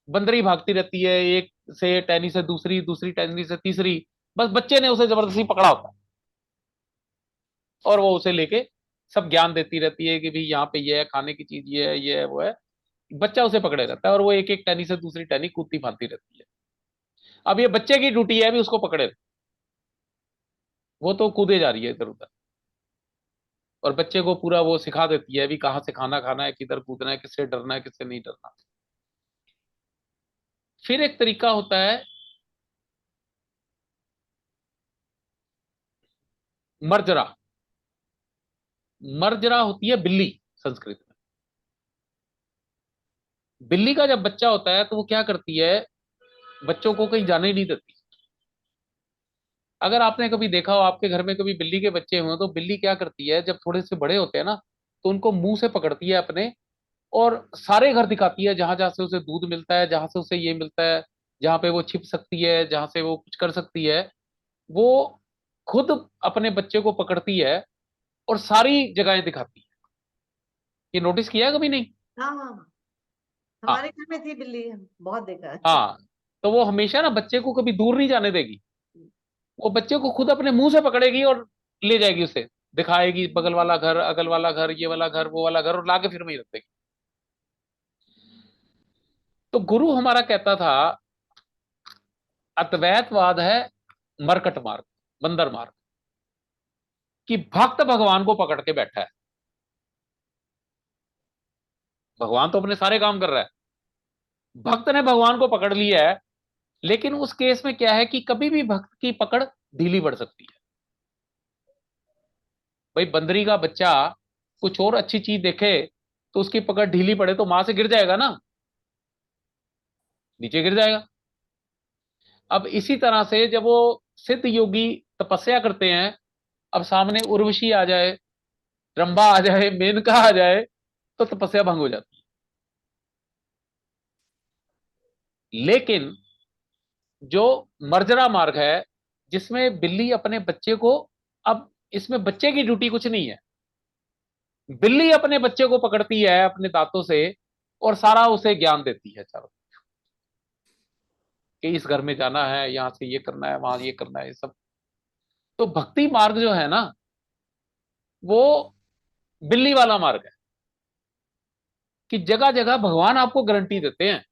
बंदरी भागती रहती है एक से टहनी से दूसरी, दूसरी टहनी से तीसरी, बस बच्चे ने उसे जबरदस्ती पकड़ा होता है और वो उसे लेके सब ज्ञान देती रहती है कि भाई यहाँ पे ये है, खाने की चीज ये है, ये है, वो है। बच्चा उसे पकड़े रहता है और वो एक एक टहनी से दूसरी टहनी कूदती फांदती रहती है। अब ये बच्चे की ड्यूटी है भी उसको पकड़े, वो तो कूदे जा रही है इधर उधर, और बच्चे को पूरा वो सिखा देती है भी कहाँ से खाना खाना है, किधर कूदना है, किससे डरना है, किससे नहीं डरना। फिर एक तरीका होता है मर्जरा। मर्जरा होती है बिल्ली संस्कृत में। बिल्ली का जब बच्चा होता है तो वो क्या करती है, बच्चों को कहीं जाने ही नहीं देती। अगर आपने कभी देखा हो आपके घर में कभी बिल्ली के बच्चे हुए, तो बिल्ली क्या करती है जब थोड़े से बड़े होते हैं ना, तो उनको मुंह से पकड़ती है अपने, और सारे घर दिखाती है जहां जहां से उसे दूध मिलता है, जहां से उसे ये मिलता है, जहां पे वो छिप सकती है, जहां से वो कुछ कर सकती है। वो खुद अपने बच्चे को पकड़ती है और सारी जगहें दिखाती है। ये नोटिस किया है कभी नहीं? हाँ हाँ, हाँ। हमारे घर में थी बिल्ली, बहुत देखा है। हाँ, तो वो हमेशा ना बच्चे को कभी दूर नहीं जाने देगी। वो बच्चे को खुद अपने मुंह से पकड़ेगी और ले जाएगी, उसे दिखाएगी बगल वाला घर, अगल वाला घर, ये वाला घर, वो वाला घर, और लाके फिर वहीं रख देगी। तो गुरु हमारा कहता था अद्वैतवाद है मरकट मार्ग, बंदर मार्ग, कि भक्त भगवान को पकड़ के बैठा है। भगवान तो अपने सारे काम कर रहा है, भक्त ने भगवान को पकड़ लिया है। लेकिन उस केस में क्या है कि कभी भी भक्त की पकड़ ढीली पड़ सकती है। भाई बंदरी का बच्चा कुछ और अच्छी चीज देखे तो उसकी पकड़ ढीली पड़े तो मां से गिर जाएगा ना, नीचे गिर जाएगा। अब इसी तरह से जब वो सिद्ध योगी तपस्या करते हैं, अब सामने उर्वशी आ जाए, रंभा आ जाए, मेनका आ जाए, तो तपस्या भंग हो जाती है। लेकिन जो मर्जरा मार्ग है, जिसमें बिल्ली अपने बच्चे को, अब इसमें बच्चे की ड्यूटी कुछ नहीं है, बिल्ली अपने बच्चे को पकड़ती है अपने दांतों से और सारा उसे ज्ञान देती है चारों, कि इस घर में जाना है, यहां से ये करना है, वहां ये करना है, ये सब। तो भक्ति मार्ग जो है ना, वो बिल्ली वाला मार्ग है, कि जगह जगह भगवान आपको गारंटी देते हैं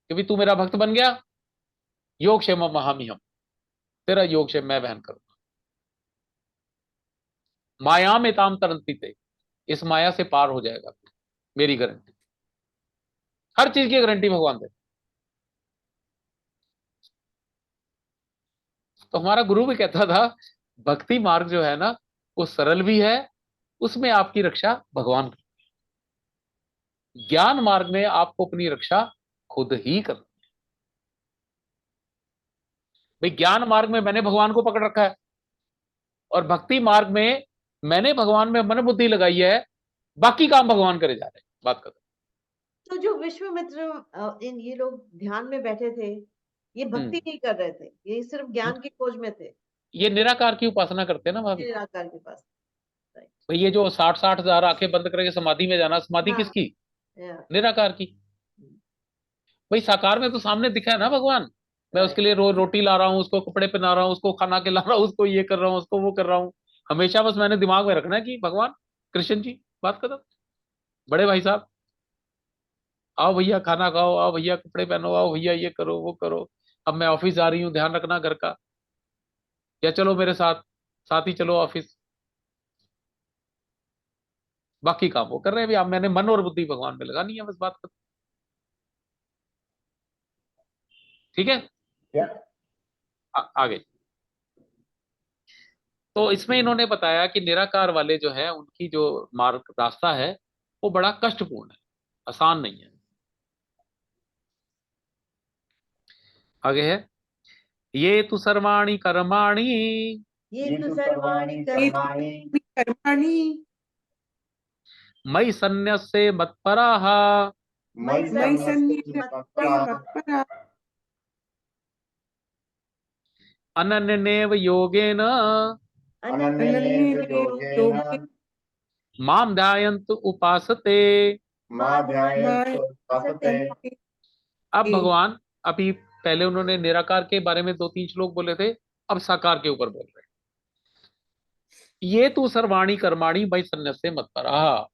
कि भी तू मेरा भक्त बन गया, योग क्षेम महामी हम, तेरा योग क्षेम मैं वहन करूंगा। माया में ताम तरंती थे, इस माया से पार हो जाएगा, मेरी गारंटी, हर चीज की गारंटी भगवान देते। तो हमारा गुरु भी कहता था भक्ति मार्ग जो है ना वो सरल भी है, उसमें आपकी रक्षा भगवान की। ज्ञान मार्ग में आपको अपनी रक्षा खुद ही करनी। भाई ज्ञान मार्ग में मैंने भगवान को पकड़ रखा है, और भक्ति मार्ग में मैंने भगवान में मन बुद्धि लगाई है, बाकी काम भगवान करे जा रहे हैं। बात कर। तो जो विश्वामित्र इन ये लोग ध्यान में बैठे थे, ये भक्ति नहीं कर रहे थे, ये सिर्फ ज्ञान की खोज में थे, ये निराकार की उपासना करते हैं ना भाभी। निराकार के पास। राइट। भाई ये जो 60-60 हजार आंखें बंद करके समाधि में जाना, समाधि हाँ, किसकी? या, निराकार की। भाई साकार में तो सामने दिखा है ना भगवान। मैं उसके लिए रोज रोटी ला रहा हूँ, उसको कपड़े पहना रहा हूँ, उसको खाना खिला रहा हूँ, उसको ये कर रहा हूँ, उसको वो कर रहा हूँ। हमेशा बस मैंने दिमाग में रखना है कि भगवान कृष्ण जी। बात खत्म। बड़े भाई साहब, आओ भैया खाना खाओ, आओ भैया कपड़े पहनो, आओ भैया ये करो वो करो। अब मैं ऑफिस जा रही हूँ, ध्यान रखना घर का, या चलो मेरे साथ, साथ ही चलो ऑफिस। बाकी काम वो कर रहे हैं। अभी आप, मैंने मन और बुद्धि भगवान में लगानी है, बस बात खत्म। ठीक है। Yeah. आगे। तो इसमें इन्होंने बताया कि निराकार वाले जो है उनकी जो मार्ग रास्ता है वो बड़ा कष्टपूर्ण है, आसान नहीं है। आगे है, ये तु सर्वाणि कर्माणि ये ये तो तो सर्वाणि सर्वाणि कर्माणि कर्माणि मयि सन्न्यस्य मत्पराः मयि मयि सन्न्यस्य सन्न्यस्ते मत्पराः मत्परा अनन्येव योगेन अनन्येव अनन्येन योगेन योगेन मां ध्यायन्तु उपासते। मां ध्यायन्तु मां उपासते। अब भगवान, अभी पहले उन्होंने निराकार के बारे में 2-3 श्लोक बोले थे, अब साकार के ऊपर बोल रहे हैं। ये तु सर्वाणि कर्माणि मयि सन्न्यस्य मत्पराः।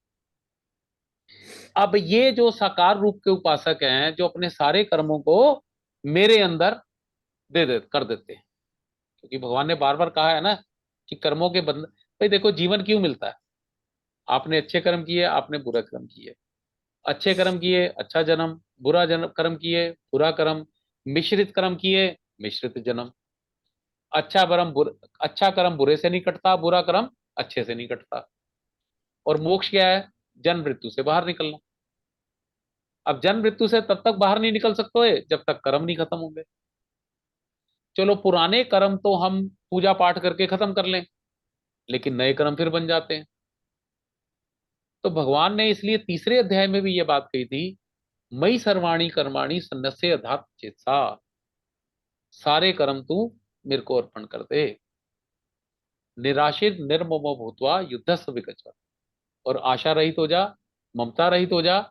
अब ये जो साकार रूप के उपासक हैं, जो अपने सारे कर्मों को मेरे अंदर दे कर देते हैं, क्योंकि भगवान ने बार बार कहा है ना कि कर्मों के बंधन। भाई देखो, जीवन क्यों मिलता है? आपने अच्छे कर्म किए, आपने बुरे कर्म किए, अच्छे कर्म किए अच्छा जन्म, बुरा जन्म कर्म किए बुरा कर्म, मिश्रित कर्म किए मिश्रित जन्म। अच्छा कर्म बुरे से नहीं कटता, बुरा कर्म अच्छे से नहीं कटता। और मोक्ष क्या है? जन्म मृत्यु से बाहर निकलना। अब जन्म मृत्यु से तब तक बाहर नहीं निकल सकते जब तक कर्म नहीं खत्म होंगे। चलो पुराने कर्म तो हम पूजा पाठ करके खत्म कर लें, लेकिन नए कर्म फिर बन जाते हैं। तो भगवान ने इसलिए तीसरे अध्याय में भी ये बात कही थी, मई सर्वाणी कर्माणि सन्न्यस्य अधात चेतसा। सारे कर्म तू मेरे को अर्पण कर दे। निराशित निर्ममो भूत्वा युद्धस्व विगच। और आशा रहित हो जा, ममता रहित हो जा।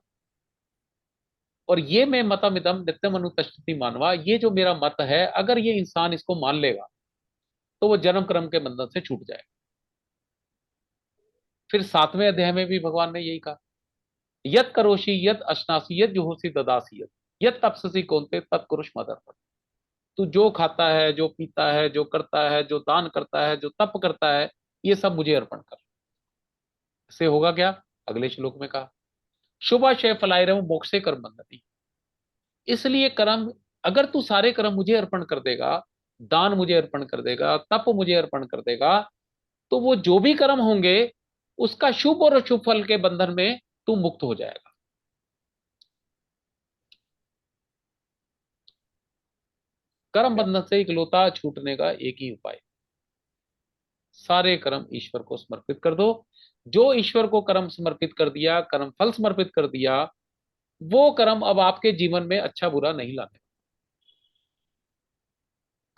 और ये मैं मतमिदम नित्यम अनुतष्टि मानवा, ये जो मेरा मत है, अगर ये इंसान इसको मान लेगा तो वो जन्म कर्म के बंधन से छूट जाएगा। फिर 7वें अध्याय में भी भगवान ने यही कहा, यत करोषि यत अश्नासी यत जुहोसी ददासी यत तपस्सी कौनते तत्कुरुष मदर्पण। तू जो खाता है, जो पीता है, जो करता है, जो दान करता है, जो तप करता है, ये सब मुझे अर्पण कर। इससे होगा क्या? अगले श्लोक में कहा, शुभाशय फलाइरव मोक्षे कर्म बंधति। इसलिए कर्म, अगर तू सारे कर्म मुझे अर्पण कर देगा, दान मुझे अर्पण कर देगा, तप मुझे अर्पण कर देगा, तो वो जो भी कर्म होंगे उसका शुभ और अशुभ फल के बंधन में तू मुक्त हो जाएगा। कर्म बंधन से इकलौता छूटने का एक ही उपाय, सारे कर्म ईश्वर को समर्पित कर दो। जो ईश्वर को कर्म समर्पित कर दिया, कर्म फल समर्पित कर दिया, वो कर्म अब आपके जीवन में अच्छा बुरा नहीं लाने।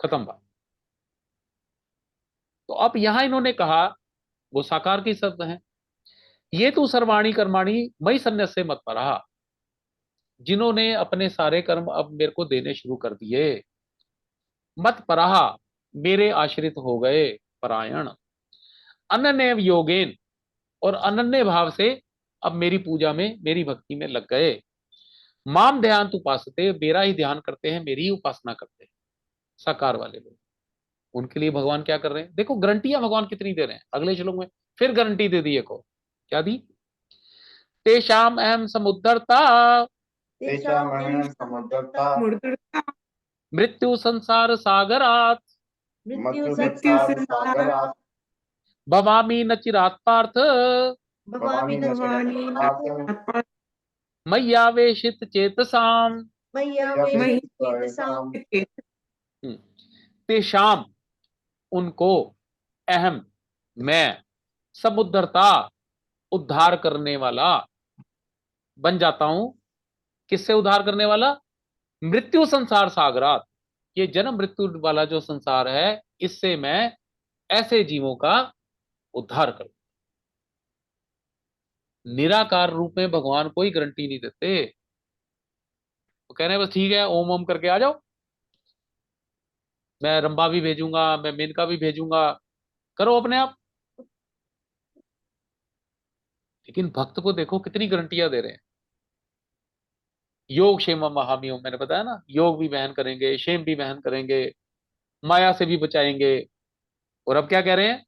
खत्म बात। तो अब यहां इन्होंने कहा, वो साकार की शब्द है, ये तू सर्वाणी कर्माणी मई सन्न्यस्य मत्परः। जिन्होंने अपने सारे कर्म अब मेरे को देने शुरू कर दिए, मत्परः मेरे आश्रित हो गए, परायण, अनन्य योगेन और अनन्य भाव से अब मेरी पूजा में, मेरी भक्ति में लग गए। माम ध्यान उपासते, मेरा ही ध्यान करते हैं, मेरी ही उपासना करते हैं। साकार वाले लोग, उनके लिए भगवान क्या कर रहे हैं? देखो गारंटियां भगवान कितनी दे रहे हैं। अगले श्लोक में फिर गारंटी दे दी एक और। क्या दी? तेषाम अहम समुद्धरता तेषामहं समुद्धर्ता मूर्धता मृत्यु संसार सागरात मृत्यु मृत्यु संसार मृत्युसंसारसागरात् भवामी न चिरात पार्थ भवामी न भवामी न भवानी चिरात् न मय्यावेशित चेतसाम मय्यावेशित चेतसाम तेषाम उनको अहम मैं समुद्धरता उद्धार करने वाला बन जाता हूं। किससे उद्धार करने वाला? मृत्यु संसार सागरात, ये जन्म मृत्यु वाला जो संसार है, इससे मैं ऐसे जीवों का उद्धार करूं। निराकार रूप में भगवान कोई गारंटी नहीं देते। वो कह रहे हैं बस ठीक है, ओम ओम करके आ जाओ, मैं रंबा भी भेजूंगा, मैं मेनका भी भेजूंगा, करो अपने आप। लेकिन भक्त को देखो कितनी गारंटियां दे रहे हैं। योग क्षेम महामी ओम, मैंने बताया ना, योग भी वहन करेंगे, क्षेम भी वहन करेंगे, माया से भी बचाएंगे। और अब क्या कह रहे हैं?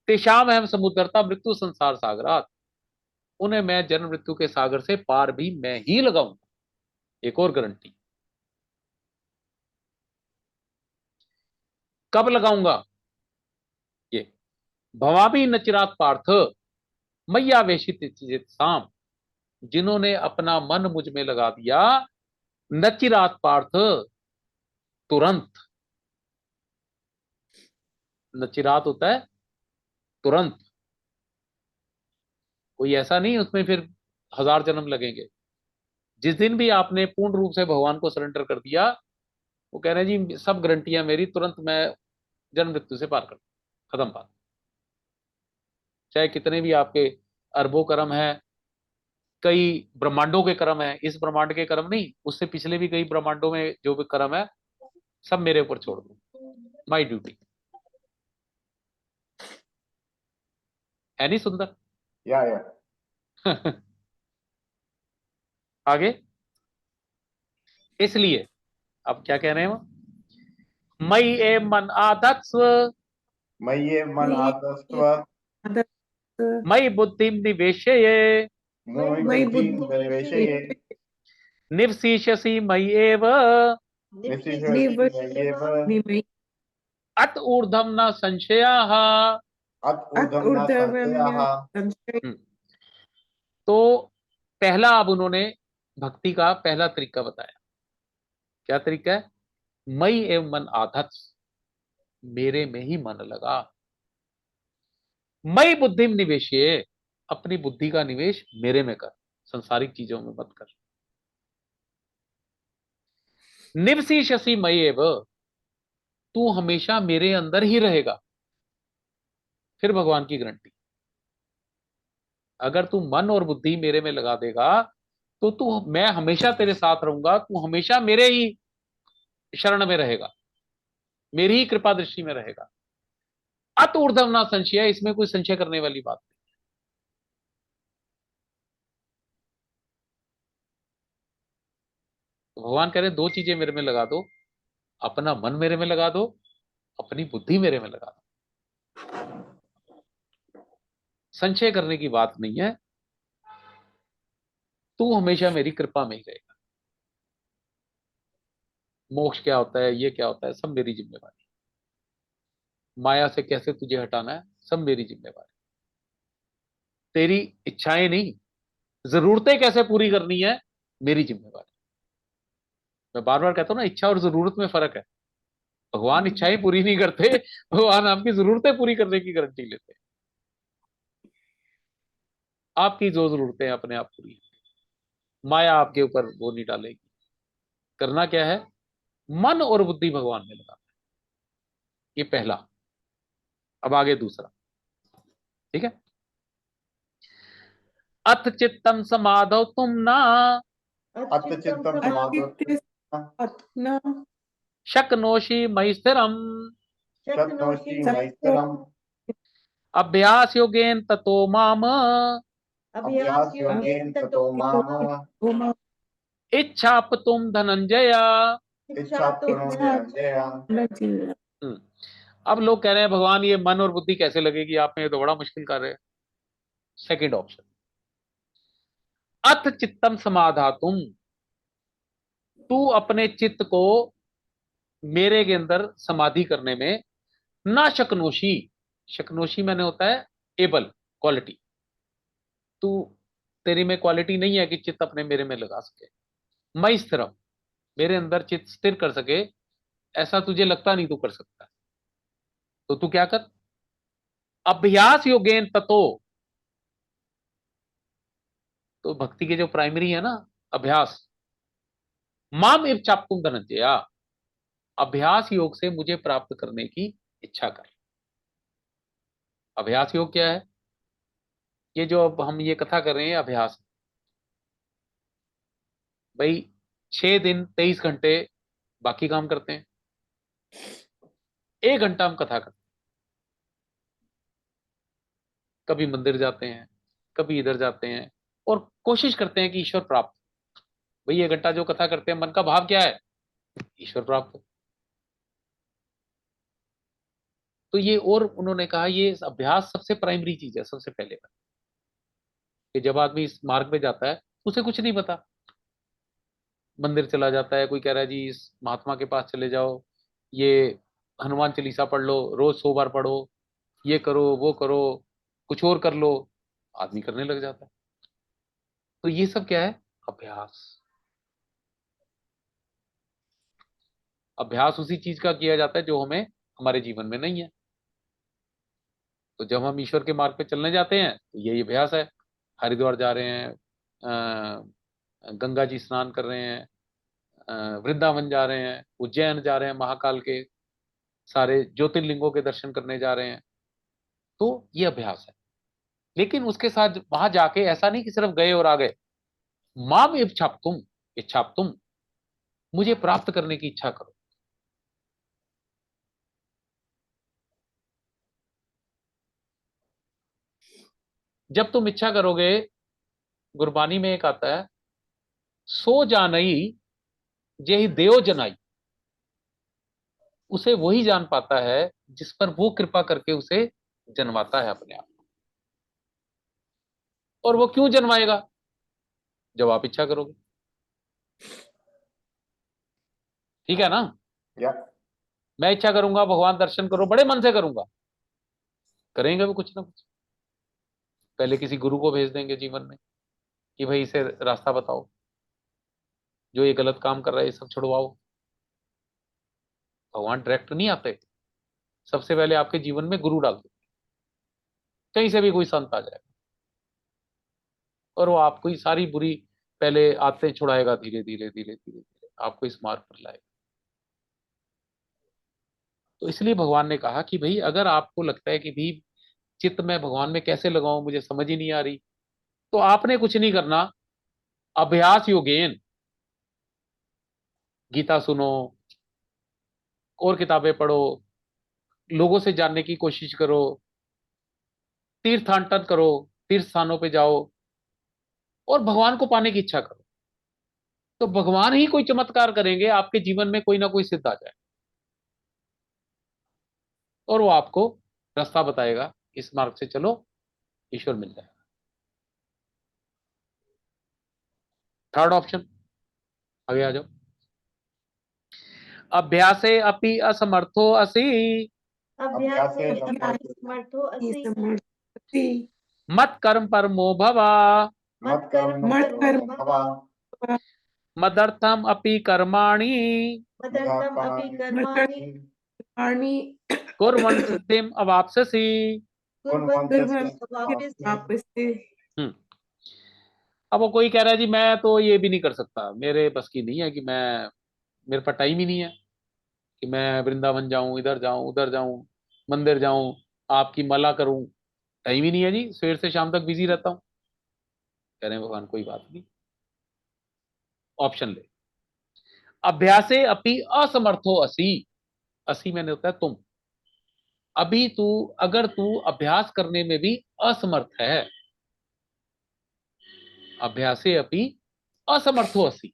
तेषाम अहम समुद्रता मृत्यु संसार सागरात, उन्हें मैं जन्म मृत्यु के सागर से पार भी मैं ही लगाऊंगा। एक और गारंटी, कब लगाऊंगा? ये भवामी नचिरात पार्थ मय्यावेशित चित्ताम, जिन्होंने अपना मन मुझ में लगा दिया, नचिरात पार्थ, तुरंत। नचिरात होता है तुरंत, कोई ऐसा नहीं उसमें फिर 1000 जन्म लगेंगे। जिस दिन भी आपने पूर्ण रूप से भगवान को सरेंडर कर दिया, वो कह रहे हैं जी सब गारंटियां मेरी, तुरंत मैं जन्म मृत्यु से पार कर, खत्म बात। चाहे कितने भी आपके अरबों कर्म है, कई ब्रह्मांडों के कर्म है, इस ब्रह्मांड के कर्म नहीं, उससे पिछले भी कई ब्रह्मांडों में जो भी कर्म है, सब मेरे ऊपर छोड़ दो, माई ड्यूटी। है नहीं सुंदर? या आगे इसलिए अब क्या कह रहे हैं वो? मई ए मन आदत्स्व मय्ये मन आदस्त्व मई बुद्धि निवेशये मयि बुद्धि निवेशये निवसिष्यसि मयि एव निवसिष्यसि मय्येव अत ऊर्ध्वं न संशयाः। अत ऊर्ध्वं न संशयाः। तो पहला अब उन्होंने भक्ति का पहला तरीका बताया। क्या तरीका है? मई एवं मन आधत्स, मेरे में ही मन लगा। मई बुद्धि निवेशये, अपनी बुद्धि का निवेश मेरे में कर, संसारिक चीजों में मत कर। निवसिष्यसि मयि एव, तू हमेशा मेरे अंदर ही रहेगा। फिर भगवान की गारंटी, अगर तू मन और बुद्धि मेरे में लगा देगा तो तू, मैं हमेशा तेरे साथ रहूंगा, तू हमेशा मेरे ही शरण में रहेगा, मेरी ही कृपा दृष्टि में रहेगा। अत ऊर्ध्व ना संशय, इसमें कोई संशय करने वाली बात नहीं। तो भगवान कह रहे दो चीजें मेरे में लगा दो, अपना मन मेरे में लगा दो, अपनी बुद्धि मेरे में लगा दो। संशय करने की बात नहीं है, तू हमेशा मेरी कृपा में ही रहेगा। मोक्ष क्या होता है, ये क्या होता है, सब मेरी जिम्मेवारी। माया से कैसे तुझे हटाना है, सब मेरी जिम्मेवारी। तेरी इच्छाएं नहीं, जरूरतें कैसे पूरी करनी है, मेरी जिम्मेवारी। मैं बार बार कहता हूं ना, इच्छा और जरूरत में फर्क है। भगवान इच्छाएं पूरी नहीं करते, भगवान आपकी जरूरतें पूरी करने की गारंटी लेते हैं। आपकी जो जरूरतें हैं अपने आप पूरी हैं। माया आपके ऊपर वो नहीं डालेगी। करना क्या है? मन और बुद्धि भगवान में लगाना है। ये पहला। अब आगे दूसरा, ठीक है। अथ चित्तम समाधौ तुम ना अत चित्तम समाधौ शक्नोषि मयि स्थिरम शक्नोषि मयि स्थिरम् अभ्यास योगेन ततो माम अभ्यास योगेन ततो माम इच्छाप तुम धनंजय। इच्छापुरं धनंजय। अब लोग कह रहे हैं भगवान ये मन और बुद्धि कैसे लगेगी आप में, ये तो बड़ा मुश्किल कर रहे हैं। सेकंड ऑप्शन, अथ चित्तम समाधातुम, तू अपने चित्त को मेरे के अंदर समाधि करने में ना शकनोशी, शकनोशी मैंने होता है एबल, क्वालिटी, तू तेरी में क्वालिटी नहीं है कि चित्त अपने मेरे में लगा सके। मैं स्थिरम, मेरे अंदर चित्त स्थिर कर सके, ऐसा तुझे लगता नहीं तू कर सकता। तो तू क्या कर, अभ्यास योगेन ततो, तो भक्ति के जो प्राइमरी है ना अभ्यास, माम इच्छाप्तुम धनंजया, अभ्यास योग से मुझे प्राप्त करने की इच्छा कर। अभ्यास योग क्या है? ये जो अब हम ये कथा कर रहे हैं अभ्यास, भाई 6 दिन 23 घंटे बाकी काम करते हैं, 1 घंटा हम कथा करते हैं, कभी मंदिर जाते हैं, कभी इधर जाते हैं, और कोशिश करते हैं कि ईश्वर प्राप्त। भाई 1 घंटा जो कथा करते हैं, मन का भाव क्या है? ईश्वर प्राप्त हो। तो ये, और उन्होंने कहा ये अभ्यास सबसे प्राइमरी चीज है, सबसे पहले कि जब आदमी इस मार्ग पे जाता है उसे कुछ नहीं पता, मंदिर चला जाता है, कोई कह रहा है जी इस महात्मा के पास चले जाओ, ये हनुमान चालीसा पढ़ लो, रोज 100 बार पढ़ो, ये करो वो करो, कुछ और कर लो, आदमी करने लग जाता है। तो ये सब क्या है? अभ्यास। अभ्यास उसी चीज का किया जाता है जो हमें हमारे जीवन में नहीं है। तो जब हम ईश्वर के मार्ग पे चलने जाते हैं तो यही अभ्यास है। हरिद्वार जा रहे हैं, गंगा जी स्नान कर रहे हैं, वृंदावन जा रहे हैं, उज्जैन जा रहे हैं, महाकाल के सारे ज्योतिर्लिंगों के दर्शन करने जा रहे हैं, तो ये अभ्यास है। लेकिन उसके साथ वहां जाके ऐसा नहीं कि सिर्फ गए और आ गए, माम इच्छाप्तुम, इच्छाप्तुम, मुझे प्राप्त करने की इच्छा करो। जब तुम इच्छा करोगे, गुरबानी में एक आता है, सो जानई जेहि देव जनाई, उसे वही जान पाता है जिस पर वो कृपा करके उसे जन्माता है अपने आप। और वो क्यों जन्माएगा? जब आप इच्छा करोगे। ठीक है ना? या मैं इच्छा करूंगा भगवान दर्शन करो, बड़े मन से करूंगा, करेंगे वो कुछ ना कुछ। पहले किसी गुरु को भेज देंगे जीवन में कि भाई इसे रास्ता बताओ, जो ये गलत काम कर रहा है ये सब छुड़वाओ। भगवान डायरेक्ट नहीं आते, सबसे पहले आपके जीवन में गुरु डाल दो, कहीं से भी कोई संत आ जाए, और वो आपको ही सारी बुरी पहले आदतें छुड़ाएगा, धीरे धीरे धीरे धीरे धीरे आपको इस मार्ग पर लाएगा। तो इसलिए भगवान ने कहा कि भाई अगर आपको लगता है कि भाई चित्त में भगवान में कैसे लगाऊं, मुझे समझ ही नहीं आ रही, तो आपने कुछ नहीं करना, अभ्यास योगेन, गीता सुनो, और किताबें पढ़ो, लोगों से जानने की कोशिश करो, तीर्थाटन करो, तीर्थ स्थानों पे जाओ, और भगवान को पाने की इच्छा करो। तो भगवान ही कोई चमत्कार करेंगे, आपके जीवन में कोई ना कोई सिद्ध आ जाए, और वो आपको रास्ता बताएगा, इस मार्ग से चलो, ईश्वर मिल जाएगा। थर्ड ऑप्शन, आगे आ जाओ। अभ्यासे अपि असमर्थो असि, अभ्यास से अभ्यासे समर्थो असि, समर्थति मत कर्म परमो भवा, मत कर्म मत कर्म भवा, मदर्थम अपि कर्माणि, मदर्थम अपि कर्माणि वाणी कुर्वन् सिद्धिम अवाप्स्यसि। कुर्वन्तस्य वापस से हम्म। अब वो कोई कह रहा है जी मैं तो ये भी नहीं कर सकता, मेरे बस की नहीं है कि मैं, मेरे पास टाइम ही नहीं है कि मैं वृंदावन जाऊं, इधर जाऊं उधर जाऊं, मंदिर जाऊं, आपकी मला करूं, टाइम ही नहीं है जी, सवेर से शाम तक बिजी रहता हूं। कह रहे हैं भगवान कोई बात नहीं, ऑप्शन ले, अभ्यासे अपि असमर्थो असि, असि मैंने होता है तुम, अभी तू, अगर तू अभ्यास करने में भी असमर्थ है, अभ्यासे अपि असमर्थो असि,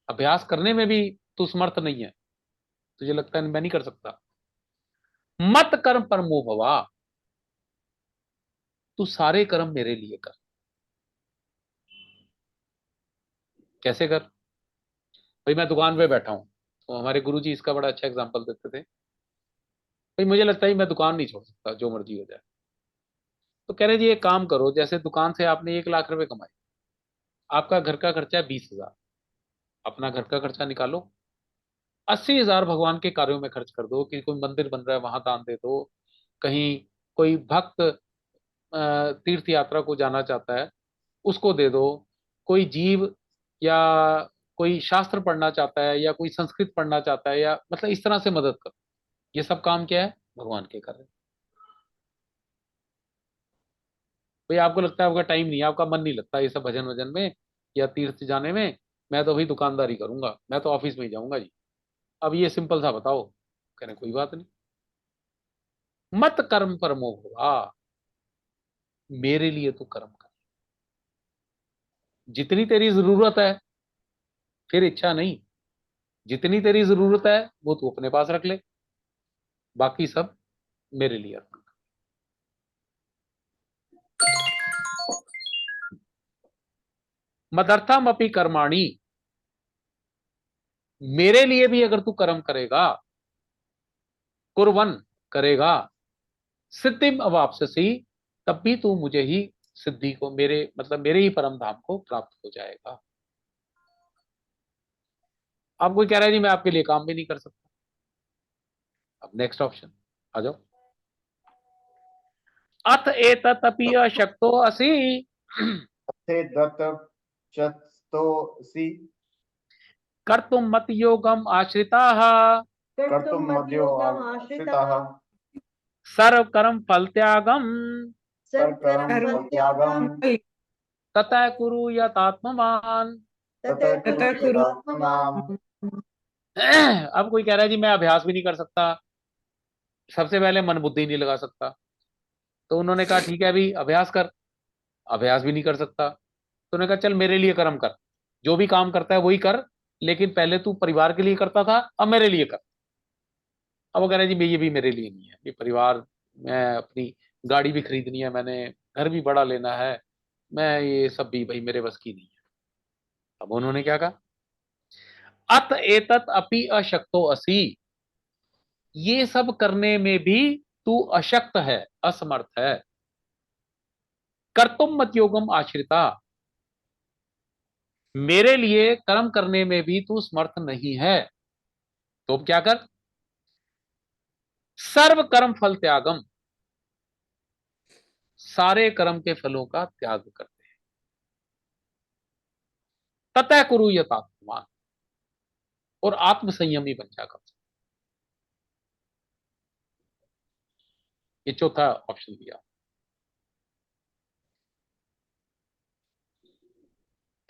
अभ्यास करने में भी तू समर्थ नहीं है, तुझे लगता है मैं नहीं कर सकता, मत कर्म परमो भवा, तू सारे कर्म मेरे लिए कर। कैसे कर? भाई मैं दुकान पे बैठा हूं, तो हमारे गुरुजी इसका बड़ा अच्छा एग्जांपल देते थे, भाई मुझे लगता है मैं दुकान नहीं छोड़ सकता, जो मर्जी हो जाए, तो कह रहे जी एक काम करो, जैसे दुकान से आपने 1 लाख रुपए कमाए, आपका घर का खर्चा है 20 हजार, अपना घर का खर्चा निकालो, 80 हजार भगवान के कार्यों में खर्च कर दो, कि कोई मंदिर बन रहा है वहां दान दे दो, कहीं कोई भक्त तीर्थ यात्रा को जाना चाहता है उसको दे दो, कोई जीव या कोई शास्त्र पढ़ना चाहता है या कोई संस्कृत पढ़ना चाहता है, या मतलब इस तरह से मदद करो। ये सब काम क्या है? भगवान के कर रहे हैं। भाई आपको लगता है आपका टाइम नहीं है, आपका मन नहीं लगता ये सब भजन वजन में या तीर्थ जाने में, मैं तो अभी दुकानदारी करूंगा, मैं तो ऑफिस में ही जाऊंगा जी, अब ये सिंपल सा बताओ। कह रहे कोई बात नहीं, मत कर्म परमो भवा, मेरे लिए तो कर्म कर, जितनी तेरी जरूरत है, फिर इच्छा नहीं, जितनी तेरी जरूरत है वो तू अपने पास रख ले, बाकी सब मेरे लिए अर्पण कर। मदर्थम अपि कर्माणि, मेरे लिए भी अगर तू कर्म करेगा, कुर्वन करेगा, सिद्धिम अवाप्स्यसि, तब भी तू मुझे ही सिद्धि को, मेरे मतलब मेरे ही परम धाम को प्राप्त हो जाएगा। अब कोई कह रहा है जी मैं आपके लिए काम भी नहीं कर सकता। अब नेक्स्ट ऑप्शन आ जाओ। अथ एतत् अपि अशक्तो असि थे दत्त चतुसी कर्तुम मत योगम आश्रिताः कर्तुम मध्योगम आश्रिताः सर्व कर्म फल त्यागम सर्वकर्म कर्म फलत्यागम फल ततः कुरु यतात्मवान। ततः तथा कुरु कुरु। यदात्मनाम्। अब कोई कह रहा है जी मैं अभ्यास भी नहीं कर सकता, सबसे पहले मन बुद्धि नहीं लगा सकता। तो उन्होंने कहा ठीक है अभी अभ्यास कर, अभ्यास भी नहीं कर सकता, तो उन्होंने कहा चल मेरे लिए कर्म कर, जो भी काम करता है वही कर, लेकिन पहले तू परिवार के लिए करता था, अब मेरे लिए कर। अब वो कह रहे हैं जी ये भी मेरे लिए नहीं है, ये परिवार, मैं अपनी गाड़ी भी खरीदनी है, मैंने घर भी बड़ा लेना है, मैं ये सब भी भाई मेरे बस की नहीं है। अब उन्होंने क्या कहा, अत एतत अपि अशक्तो असि, ये सब करने में भी तू अशक्त है, असमर्थ है। कर्तुम मत योगम आश्रिता, मेरे लिए कर्म करने में भी तू समर्थ नहीं है, तो क्या कर, सर्व कर्म फल त्यागम, सारे कर्म के फलों का त्याग करते हैं। ततः कुरु यथात्मान, और आत्म संयमी बन जा कर। ये चौथा ऑप्शन दिया।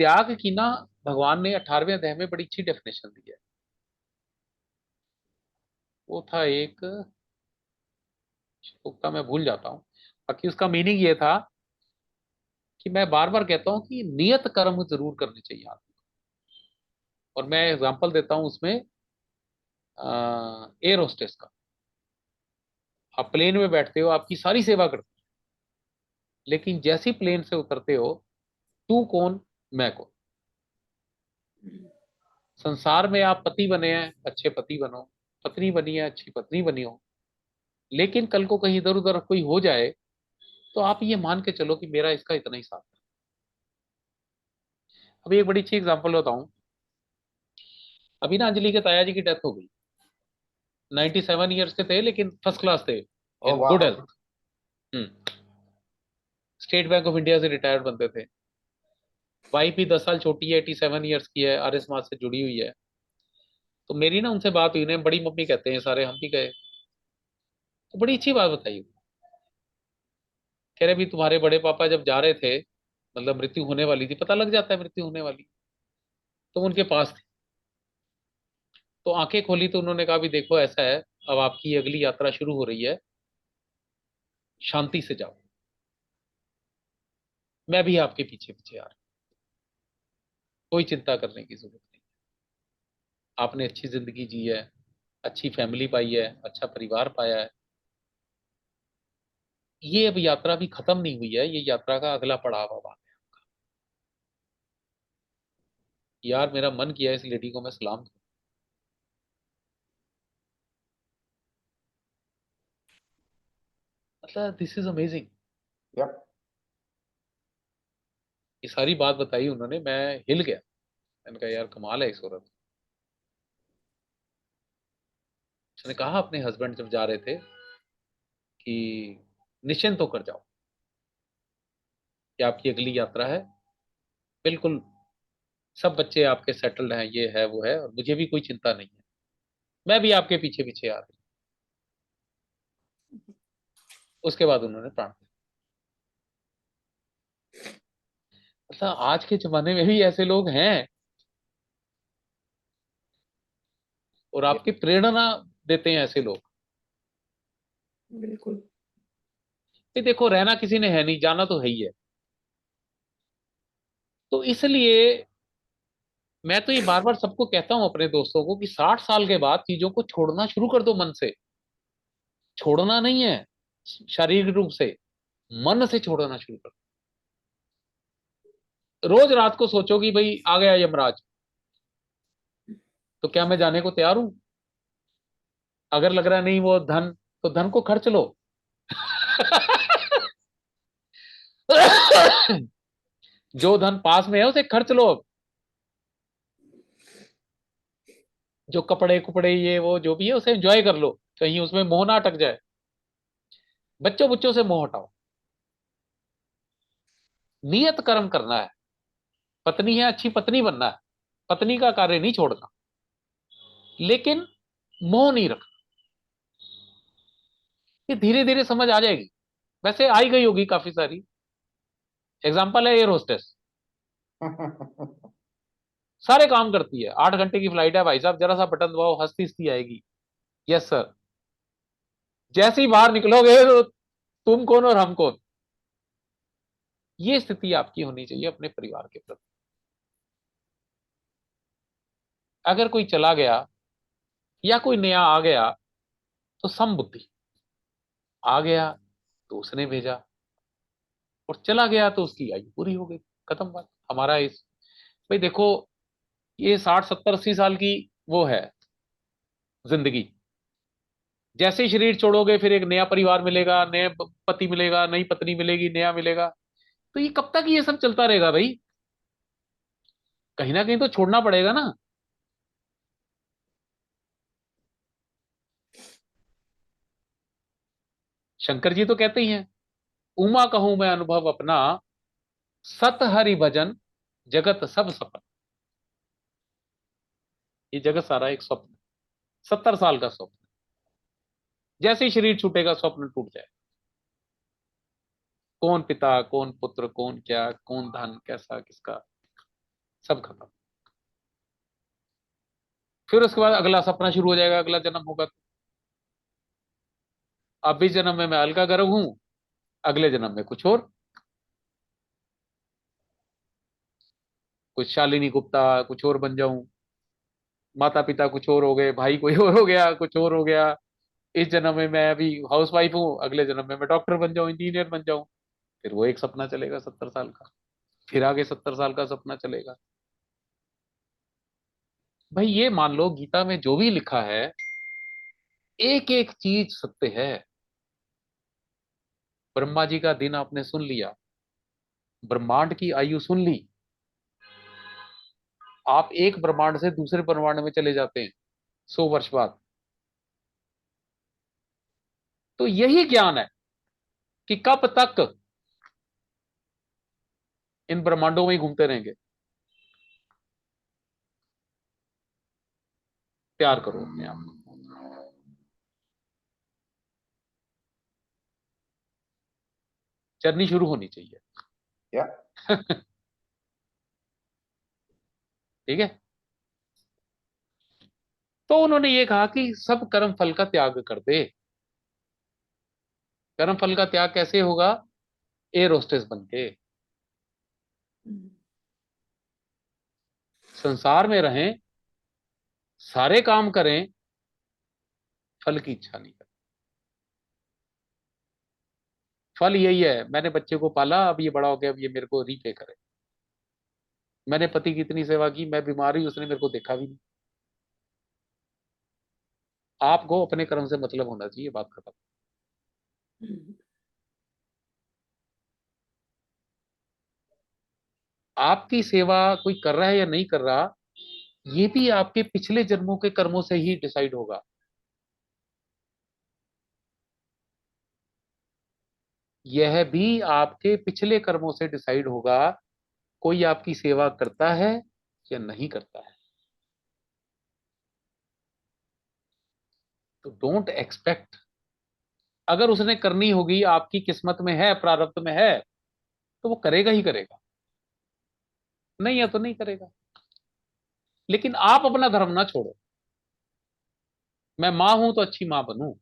त्याग की ना भगवान ने 18वें अध्याय में बड़ी अच्छी डेफिनेशन दी है। वो था एक श्लोक का, मैं भूल जाता हूं, बाकी उसका मीनिंग ये था कि मैं बार बार कहता हूं कि नियत कर्म जरूर करने चाहिए आदमी को। और मैं एग्जांपल देता हूं उसमें एयर होस्टेस का। आप प्लेन में बैठते हो, आपकी सारी सेवा करते हो, लेकिन जैसी प्लेन से उतरते हो, तू कौन मैं कौन। संसार में आप पति बने हैं, अच्छे पति बनो, पत्नी बनी है, अच्छी पत्नी बनी हो, लेकिन कल को कहीं इधर उधर कोई हो जाए, तो आप ये मान के चलो कि मेरा इसका इतना ही साथ है। अभी एक बड़ी अच्छी एग्जांपल बताऊं, अभी ना अंजलि के ताया जी की डेथ हो गई, 97 ईयर्स के थे, लेकिन फर्स्ट क्लास थे, ओ इन वाह। Good health. State bank of India से रिटायर्ड बनते थे। वाइफ भी 10 साल छोटी है, 87 ईयर्स की है, आर्य समाज से जुड़ी हुई है। तो मेरी ना उनसे बात हुई, उन्हें बड़ी मम्मी कहते हैं सारे, हम भी गए, तो बड़ी अच्छी बात बताई। कह रहे भी तुम्हारे बड़े पापा जब जा रहे थे, मतलब मृत्यु होने वाली थी, पता लग जाता है मृत्यु होने वाली, तो उनके पास थे, तो आंखें खोली तो उन्होंने कहा भी देखो ऐसा है, अब आपकी अगली यात्रा शुरू हो रही है, शांति से जाओ, मैं भी आपके पीछे पीछे आ रहा हूं, कोई चिंता करने की जरूरत नहीं, आपने अच्छी जिंदगी जी है, अच्छी फैमिली पाई है, अच्छा परिवार पाया है, ये अब यात्रा भी खत्म नहीं हुई है, ये यात्रा का अगला पड़ाव अब आ गया। यार मेरा मन किया इस लेडी को मैं सलाम दूं। मतलब दिस इज अमेजिंग। Yep. ये सारी बात बताई उन्होंने, मैं हिल गया। मैंने कहा यार कमाल है इस औरत। उसने कहा अपने हस्बैंड जब जा रहे थे कि निश्चिंत होकर जाओ कि आपकी अगली यात्रा है, बिल्कुल सब बच्चे आपके सेटल्ड हैं, ये है वो है, और मुझे भी कोई चिंता नहीं है, मैं भी आपके पीछे पीछे आ रही हूं। उसके बाद उन्होंने प्राण दिया। मतलब आज के जमाने में भी ऐसे लोग हैं और आपकी प्रेरणा देते हैं ऐसे लोग। बिल्कुल। ये देखो, रहना किसी ने है नहीं, जाना तो है ही है। तो इसलिए मैं तो ये बार बार सबको कहता हूं, अपने दोस्तों को, कि 60 साल के बाद चीजों को छोड़ना शुरू कर दो मन से। छोड़ना नहीं है शारीरिक रूप से, मन से छोड़ना शुरू कर दो। रोज रात को सोचो कि भाई आ गया यमराज, तो क्या मैं जाने को तैयार हूं? अगर लग रहा नहीं वो धन, तो धन को खर्च लो। जो धन पास में है उसे खर्च लो। जो कपड़े कुपड़े ये वो जो भी है उसे एंजॉय कर लो, कहीं उसमें मोह ना अटक जाए। बच्चों बच्चों से मोह हटाओ। नियत कर्म करना है। पत्नी है, अच्छी पत्नी बनना है, पत्नी का कार्य नहीं छोड़ना, लेकिन मोह नहीं रखना। ये धीरे धीरे समझ आ जाएगी, वैसे आई गई होगी काफी सारी। एग्जाम्पल है एयर होस्टेस, सारे काम करती है, 8 घंटे की फ्लाइट है भाई साहब, जरा सा बटन दबाओ हंसती हंसती आएगी। Yes sir. जैसे ही बाहर निकलोगे तो तुम कौन और हम कौन। ये स्थिति आपकी होनी चाहिए अपने परिवार के प्रति। अगर कोई चला गया या कोई नया आ गया तो सम बुद्धि। आ गया तो उसने भेजा, और चला गया तो उसकी आयु पूरी हो गई, खत्म बात। हमारा इस, भाई देखो, ये 60 70 80 साल की वो है जिंदगी। जैसे ही शरीर छोड़ोगे फिर एक नया परिवार मिलेगा, नए पति मिलेगा, नई पत्नी मिलेगी, नया मिलेगा। तो ये कब तक ये सब चलता रहेगा भाई? कहीं ना कहीं तो छोड़ना पड़ेगा ना। शंकर जी तो कहते ही हैं, उमा कहूं मैं अनुभव अपना, सत हरि भजन जगत सब सपन। ये जगत सारा एक स्वप्न, 70 साल का स्वप्न। जैसे ही शरीर छूटेगा स्वप्न टूट जाए। कौन पिता, कौन पुत्र, कौन क्या, कौन धन कैसा किसका, सब खत्म। फिर उसके बाद अगला सपना शुरू हो जाएगा, अगला जन्म होगा। अब इस जन्म में मैं अलका गर्व हूं, अगले जन्म में कुछ और, कुछ शालिनी गुप्ता कुछ और बन जाऊं, माता पिता कुछ और हो गए, भाई कोई और हो गया, कुछ और हो गया। इस जन्म में मैं अभी हाउस वाइफ हूँ, अगले जन्म में मैं डॉक्टर बन जाऊं, इंजीनियर बन जाऊं। फिर वो एक सपना चलेगा 70 साल का, फिर आगे 70 साल का सपना चलेगा। भाई ये मान लो गीता में जो भी लिखा है, एक एक चीज सत्य है। ब्रह्मा जी का दिन आपने सुन लिया, ब्रह्मांड की आयु सुन ली। आप एक ब्रह्मांड से दूसरे ब्रह्मांड में चले जाते हैं 100 वर्ष बाद। तो यही ज्ञान है कि कब तक इन ब्रह्मांडों में ही घूमते रहेंगे। प्यार करो अपने आप को। जर्नी शुरू होनी चाहिए। Yeah. ठीक है। तो उन्होंने ये कहा कि सब कर्म फल का त्याग कर दे। कर्म फल का त्याग कैसे होगा? एयर होस्टेस बन के संसार में रहें, सारे काम करें, फल की इच्छा नहीं करें। फल यही है, मैंने बच्चे को पाला, अब ये बड़ा हो गया, अब ये मेरे को रीपे करे। मैंने पति की इतनी सेवा की, मैं बीमार हुई, उसने मेरे को देखा भी नहीं। आपको अपने कर्म से मतलब होना चाहिए, बात खत्म। आपकी सेवा कोई कर रहा है या नहीं कर रहा, ये भी आपके पिछले जन्मों के कर्मों से ही डिसाइड होगा। यह भी आपके पिछले कर्मों से डिसाइड होगा, कोई आपकी सेवा करता है या नहीं करता है। तो डोंट एक्सपेक्ट, अगर उसने करनी होगी, आपकी किस्मत में है, प्रारब्ध में है, तो वो करेगा ही करेगा, नहीं है तो नहीं करेगा। लेकिन आप अपना धर्म ना छोड़ो। मैं मां हूं तो अच्छी मां बनूं,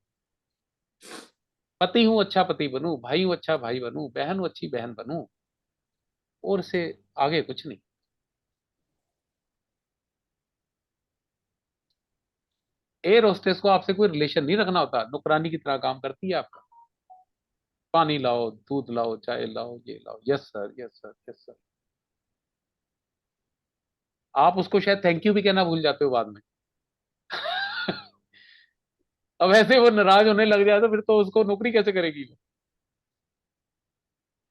पति हूं अच्छा पति बनूं, भाई हूं अच्छा भाई बनूं, बहन हूं अच्छी बहन बनूं, और से आगे कुछ नहीं। एयर होस्टेस को आपसे कोई रिलेशन नहीं रखना होता, नौकरानी की तरह काम करती है आपका। पानी लाओ, दूध लाओ, चाय लाओ, ये लाओ, yes sir, yes sir, yes sir. आप उसको शायद थैंक यू भी कहना भूल जाते हो बाद में। अब ऐसे वो नाराज होने लग जाए तो फिर तो उसको नौकरी कैसे करेगी वो।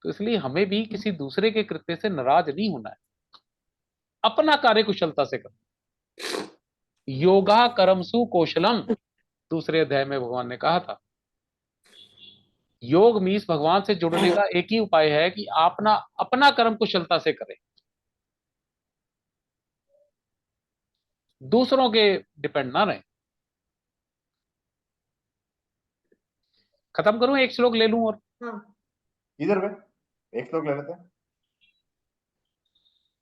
तो इसलिए हमें भी किसी दूसरे के कृत्य से नाराज नहीं होना है, अपना कार्य कुशलता से करना। योगा कर्मसु कौशलम, दूसरे अध्याय में भगवान ने कहा था। योग मीन्स भगवान से जुड़ने का एक ही उपाय है कि आप ना अपना कर्म कुशलता से करें, दूसरों के डिपेंड ना रहें। खत्म करूं, एक श्लोक ले लूं और हाँ इधर पे एक श्लोक ले लेते हैं।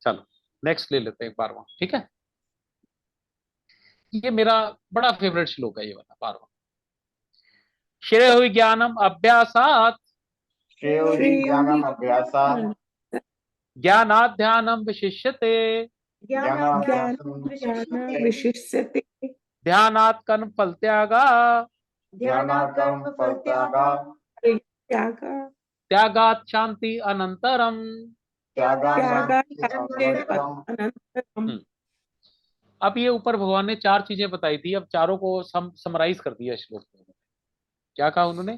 चलो नेक्स्ट ले लेते हैं, 12वां, ठीक है। ये मेरा बड़ा फेवरेट श्लोक है, ये वाला 12वां। श्रेयो ज्ञानम अभ्यासात, श्रेयो हि ज्ञानम अभ्यासात् ज्ञानात् ध्यानम विशिष्यते, ज्ञानाभ्यासं ज्ञान विशिष्यते विशिष्यते ध्यानात् कर्म फल त्यागा, ध्यानात् कर्म फल त्यागा त्याग त्यागात् शांति अनंतरम। त्यागात् त्यागा शान्ति अनन्तरम्। अनंतरम। अब ये ऊपर भगवान ने चार चीजें बताई थी, अब चारों को समराइज कर दिया श्लोक में। क्या कहा उन्होंने?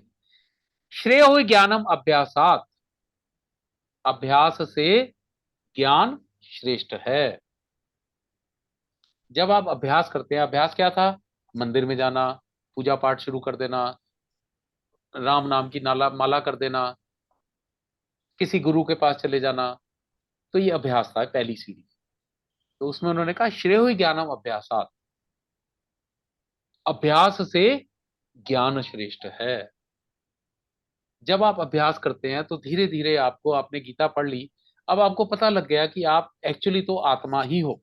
श्रेयो ज्ञानम अभ्यासात, अभ्यास से ज्ञान श्रेष्ठ है। जब आप अभ्यास करते हैं, अभ्यास क्या था? मंदिर में जाना, पूजा पाठ शुरू कर देना, राम नाम की नाला माला कर देना, किसी गुरु के पास चले जाना, तो ये अभ्यास था, पहली सीढ़ी। तो उसमें उन्होंने कहा श्रेयो ज्ञानम अभ्यासात, अभ्यास से ज्ञान श्रेष्ठ है। जब आप अभ्यास करते हैं तो धीरे धीरे आपको, आपने गीता पढ़ ली, अब आपको पता लग गया कि आप एक्चुअली तो आत्मा ही हो।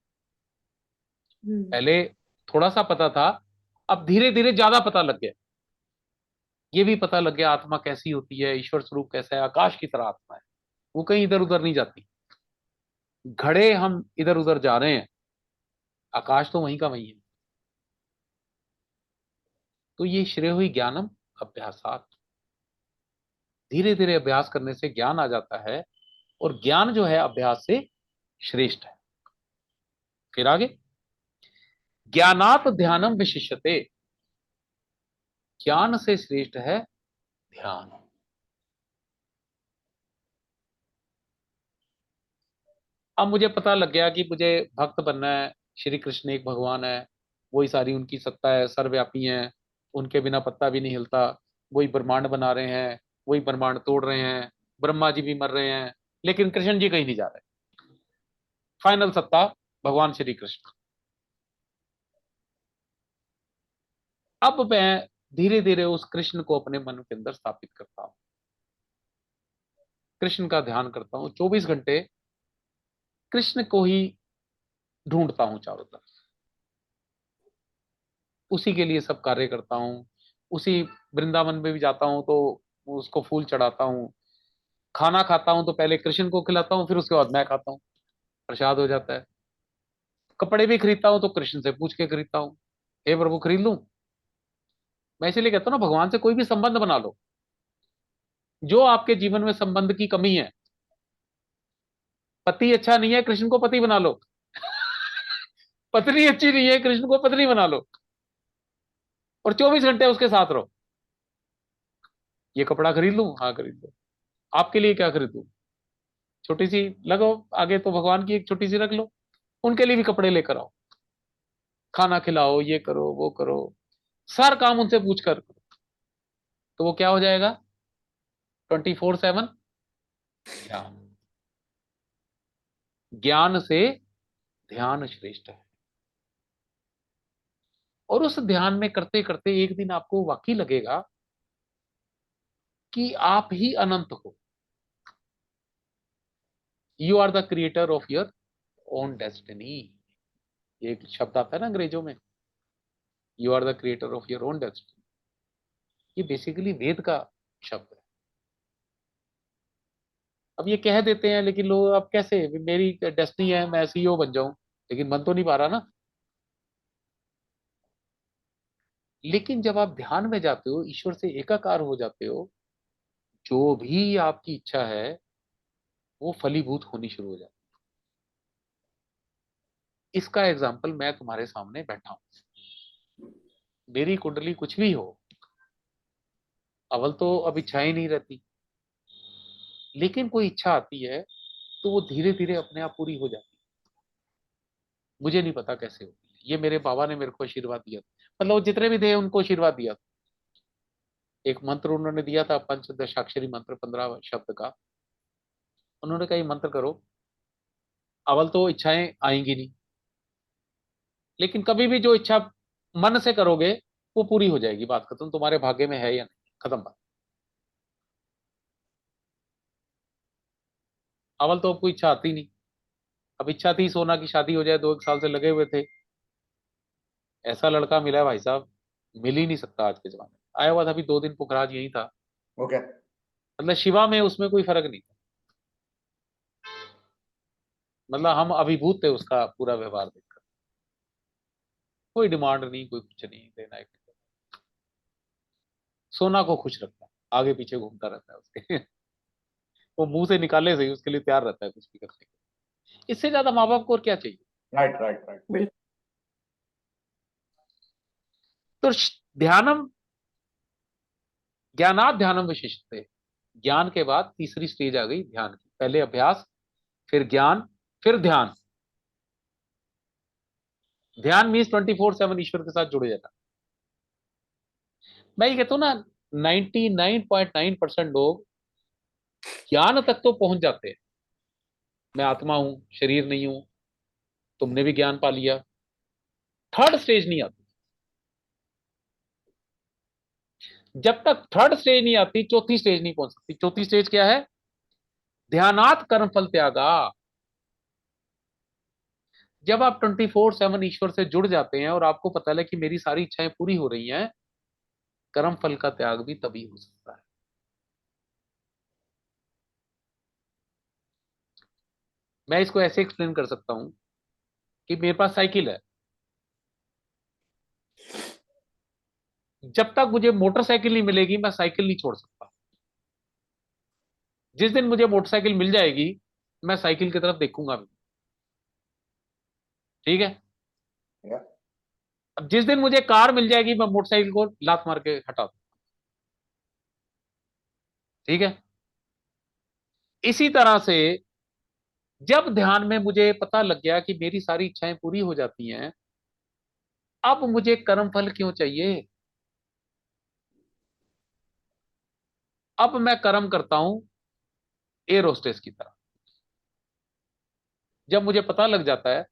पहले थोड़ा सा पता था, अब धीरे धीरे ज्यादा पता लग गया। ये भी पता लग गया आत्मा कैसी होती है, ईश्वर स्वरूप कैसा है, आकाश की तरह आत्मा है, वो कहीं इधर उधर नहीं जाती। घड़े हम इधर उधर जा रहे हैं, आकाश तो वहीं का वहीं है। तो ये श्रेय हुई ज्ञानम अभ्यासात, धीरे धीरे अभ्यास करने से ज्ञान आ जाता है, और ज्ञान जो है अभ्यास से श्रेष्ठ है। फिर आगे, ज्ञानात ध्यानम विशिष्यते, ज्ञान से श्रेष्ठ है ध्यान। अब मुझे पता लग गया कि मुझे भक्त बनना है, श्री कृष्ण एक भगवान है, वही सारी उनकी सत्ता है, सर्वव्यापी है, उनके बिना पत्ता भी नहीं हिलता, वही ब्रह्मांड बना रहे हैं, वही ब्रह्मांड तोड़ रहे हैं, ब्रह्मा जी भी मर रहे हैं, लेकिन कृष्ण जी कहीं नहीं जा रहे। फाइनल सत्ता भगवान श्री कृष्ण। अब मैं धीरे धीरे उस कृष्ण को अपने मन के अंदर स्थापित करता हूं, कृष्ण का ध्यान करता हूं 24 घंटे, कृष्ण को ही ढूंढता हूं चारों तरफ, उसी के लिए सब कार्य करता हूं। उसी वृंदावन में भी जाता हूं तो उसको फूल चढ़ाता हूं, खाना खाता हूं तो पहले कृष्ण को खिलाता हूं, फिर उसके बाद मैं खाता हूं, प्रसाद हो जाता है। कपड़े भी खरीदता हूं तो कृष्ण से पूछ के खरीदता हूं, हे प्रभु खरीद लूं। मैं इसलिए कहता हूं ना, भगवान से कोई भी संबंध बना लो, जो आपके जीवन में संबंध की कमी है, पति अच्छा नहीं है, कृष्ण को पति बना लो। पत्नी अच्छी नहीं है, कृष्ण को पत्नी बना लो, और 24 घंटे उसके साथ रहो। ये कपड़ा खरीद लूं, हाँ खरीद लो। आपके लिए क्या खरीदूं? छोटी सी लगो आगे, तो भगवान की एक छोटी सी रख लो, उनके लिए भी कपड़े लेकर आओ, खाना खिलाओ, ये करो वो करो, सार काम उनसे पूछ कर करो, तो वो क्या हो जाएगा? 24/7 ध्यान। ज्ञान से ध्यान श्रेष्ठ है। और उस ध्यान में करते करते एक दिन आपको वाकई लगेगा कि आप ही अनंत हो। You are the creator of your own destiny. एक शब्द आता है ना अंग्रेजों में, you are the creator of your own destiny. ये बेसिकली वेद का शब्द है। अब ये कह देते हैं लेकिन लोग, अब कैसे, मेरी डेस्टिनी है मैं सीईओ बन जाऊं, लेकिन बन तो नहीं पा रहा ना। लेकिन जब आप ध्यान में जाते हो, ईश्वर से एकाकार हो जाते हो, जो भी आपकी इच्छा है वो फलीभूत होनी शुरू हो जाती है। इसका एग्जाम्पल मैं तुम्हारे सामने बैठा हूं। मेरी कुंडली कुछ भी हो, अव्वल तो अब इच्छाएं नहीं रहती, लेकिन कोई इच्छा आती है तो वो धीरे धीरे अपने आप पूरी हो जाती है। मुझे नहीं पता कैसे होती है, ये मेरे बाबा ने मेरे को आशीर्वाद दिया था, मतलब वो जितने भी थे उनको आशीर्वाद दिया था। एक मंत्र उन्होंने दिया था, पंचदशाक्षरी मंत्र, 15 शब्द का। उन्होंने कहा ये मंत्र करो, अव्वल तो इच्छाएं आएंगी नहीं, लेकिन कभी भी जो इच्छा मन से करोगे वो पूरी हो जाएगी, बात खत्म, तुम्हारे भाग्य में है या नहीं, खत्म बात। अव्वल तो कोई इच्छा आती नहीं। अब इच्छा थी सोना की शादी हो जाए, 2 1 साल से लगे हुए थे, ऐसा लड़का मिला है भाई साहब, मिल ही नहीं सकता आज के जमाने में। आया हुआ था अभी 2 दिन, पुखराज यही था, ओके। मतलब शिवा में उसमें कोई फर्क नहीं था, मतलब हम अभिभूत थे उसका पूरा व्यवहार देखकर। कोई डिमांड नहीं, कोई कुछ नहीं देना, एक सोना को खुश रखता है, आगे पीछे घूमता रहता है उसके वो मुंह से निकाले से ही उसके लिए तैयार रहता है कुछ भी करने के। इससे ज्यादा माँ बाप को और क्या चाहिए? Right right right. बिल्कुल। तो ध्यानम, ज्ञानात ध्यानम विशिष्टते। ज्ञान के बाद तीसरी स्टेज आ गई ध्यान की। पहले अभ्यास, फिर ज्ञान, फिर ध्यान। ध्यान मीन्स 24/7 ईश्वर के साथ जुड़े जाना। मैं ये कहता हूं ना, 99.9% लोग ज्ञान तक तो पहुंच जाते हैं, मैं आत्मा हूं, शरीर नहीं हूं, तुमने भी ज्ञान पा लिया। थर्ड स्टेज नहीं आती। जब तक थर्ड स्टेज नहीं आती, चौथी स्टेज नहीं पहुंच सकती। चौथी स्टेज क्या है? ध्यानात कर्म फल त्यागा। जब आप 24/7 ईश्वर से जुड़ जाते हैं और आपको पता है कि मेरी सारी इच्छाएं पूरी हो रही हैं, कर्म फल का त्याग भी तभी हो सकता है। मैं इसको ऐसे एक्सप्लेन कर सकता हूं कि मेरे पास साइकिल है, जब तक मुझे मोटरसाइकिल नहीं मिलेगी मैं साइकिल नहीं छोड़ सकता। जिस दिन मुझे मोटरसाइकिल मिल जाएगी, मैं साइकिल की तरफ देखूंगा भी। ठीक है? या अब जिस दिन मुझे कार मिल जाएगी, मैं मोटरसाइकिल को लात मार के हटा दूं। ठीक है? इसी तरह से जब ध्यान में मुझे पता लग गया कि मेरी सारी इच्छाएं पूरी हो जाती हैं, अब मुझे कर्म फल क्यों चाहिए? अब मैं कर्म करता हूं एयर होस्टेस की तरह। जब मुझे पता लग जाता है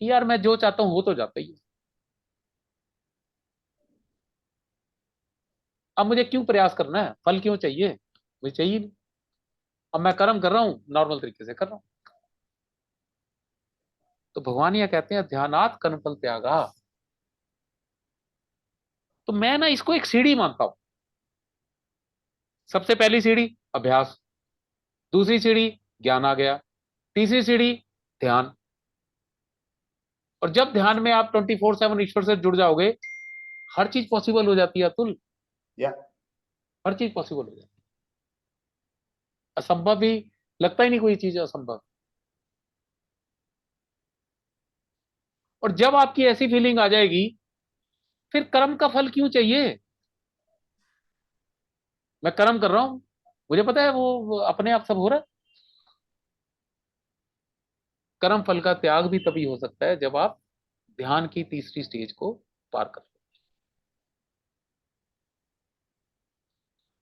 कि यार मैं जो चाहता हूं वो तो जाता ही है, अब मुझे क्यों प्रयास करना है, फल क्यों चाहिए? मुझे चाहिए नहीं। अब मैं कर्म कर रहा हूं, नॉर्मल तरीके से कर रहा हूं। तो भगवान यह कहते हैं ध्यानात कर्म फल त्यागा। तो मैं ना इसको एक सीढ़ी मानता हूं। सबसे पहली सीढ़ी अभ्यास, दूसरी सीढ़ी ज्ञान आ गया, तीसरी सीढ़ी ध्यान। और जब ध्यान में आप 24/7 ईश्वर से जुड़ जाओगे, हर चीज पॉसिबल हो जाती है अतुल। या हर चीज पॉसिबल हो जाती है। असंभव भी लगता ही नहीं कोई चीज असंभव। और जब आपकी ऐसी फीलिंग आ जाएगी, फिर कर्म का फल क्यों चाहिए? मैं कर्म कर रहा हूं, मुझे पता है वो अपने आप सब हो रहा है। कर्म फल का त्याग भी तभी हो सकता है जब आप ध्यान की तीसरी स्टेज को पार कर लो।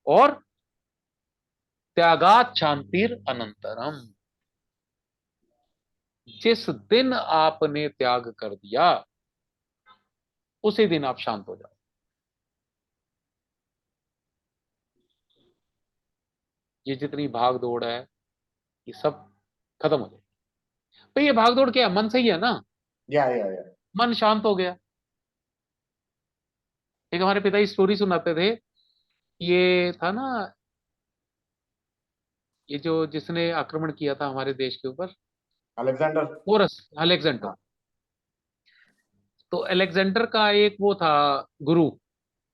और त्यागात शांतिर अनंतरम, जिस दिन आपने त्याग कर दिया उसी दिन आप शांत हो जाओ। ये जितनी भाग दौड़ है ये सब खत्म हो जाए। तो ये भाग दौड़ क्या है? मन से ही है ना। Yeah. मन शांत हो गया। एक हमारे पिताजी स्टोरी सुनाते थे। ये था ना, ये जो जिसने आक्रमण किया था हमारे देश के ऊपर, Alexander. पोरस, अलेक्जेंडर। तो अलेक्जेंडर का एक वो था गुरु,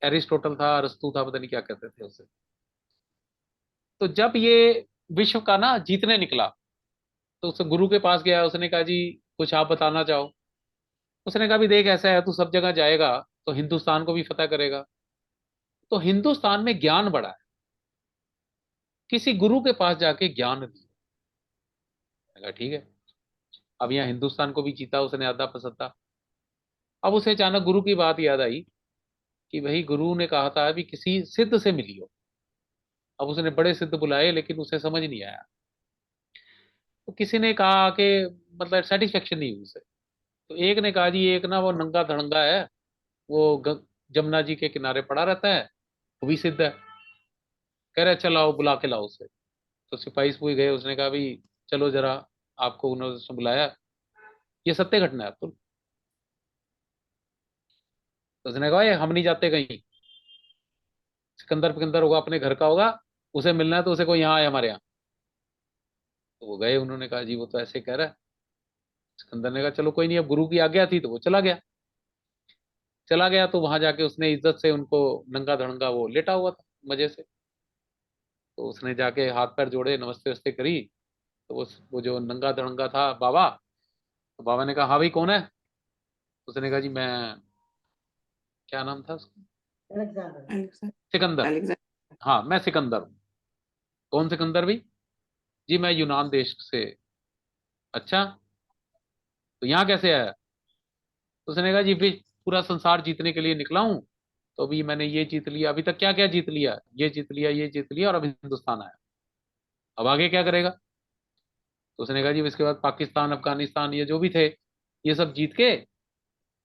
एरिस्टोटल था, अरस्तु था, पता नहीं क्या कहते थे उसे। तो जब ये विश्व का ना जीतने निकला तो उस गुरु के पास गया, उसने कहा जी कुछ आप बताना चाहो। उसने कहा भी देख ऐसा है, तू सब जगह जाएगा तो हिंदुस्तान को भी फतह करेगा, तो हिंदुस्तान में ज्ञान बढ़ा है, किसी गुरु के पास जाके ज्ञान दिया। मैंने कहा ठीक है। अब यहाँ हिंदुस्तान को भी जीता उसने आधा पसद्दा। अब उसे अचानक गुरु की बात याद आई कि भाई गुरु ने कहा था भी किसी सिद्ध से मिलियो। अब उसने बड़े सिद्ध बुलाए लेकिन उसे समझ नहीं आया। तो किसी ने कहा कि मतलब सेटिस्फेक्शन नहीं हुई उसे। तो एक ने कहा जी एक ना वो नंगा धड़ंगा है, वो जमुना जी के किनारे पड़ा रहता है, वो भी सिद्ध है। कह रहे चलो आओ बुला के लाओ उसे। तो सिपाही सुई गए, उसने कहा भी चलो जरा, आपको उन्होंने उसने बुलाया, ये सत्य घटना है। तो उसने कहा ये हम नहीं जाते कहीं, सिकंदर फिकंदर होगा अपने घर का होगा, उसे मिलना है तो उसे कोई यहाँ आए हमारे यहाँ। तो वो गए, उन्होंने कहा जी वो तो ऐसे कह रहा है। सिकंदर ने कहा चलो कोई नहीं, अब गुरु की आज्ञा थी तो वो चला गया। चला गया तो वहां जाके उसने इज्जत से उनको, नंगा धड़ंगा वो लेटा हुआ था मजे से, तो उसने जाके हाथ पैर जोड़े, नमस्ते वस्ते करी। तो वो जो नंगा धड़ंगा था बाबा, तो बाबा ने कहा हाँ भाई कौन है? उसने कहा जी मैं, क्या नाम था उसका, अलेक्जेंडर। सिकंदर। अलेक्जेंडर। हाँ मैं सिकंदर हूँ। कौन सिकंदर भी? जी मैं यूनान देश से। अच्छा, तो यहाँ कैसे आया? तो उसने कहा जी भी पूरा संसार जीतने के लिए निकला हूँ, तो अभी मैंने ये जीत लिया, अभी तक क्या क्या जीत लिया, ये जीत लिया, ये जीत लिया, और अब हिंदुस्तान आया, अब आगे क्या करेगा? तो उसने कहा जी इसके बाद पाकिस्तान, अफगानिस्तान, ये जो भी थे ये सब जीत के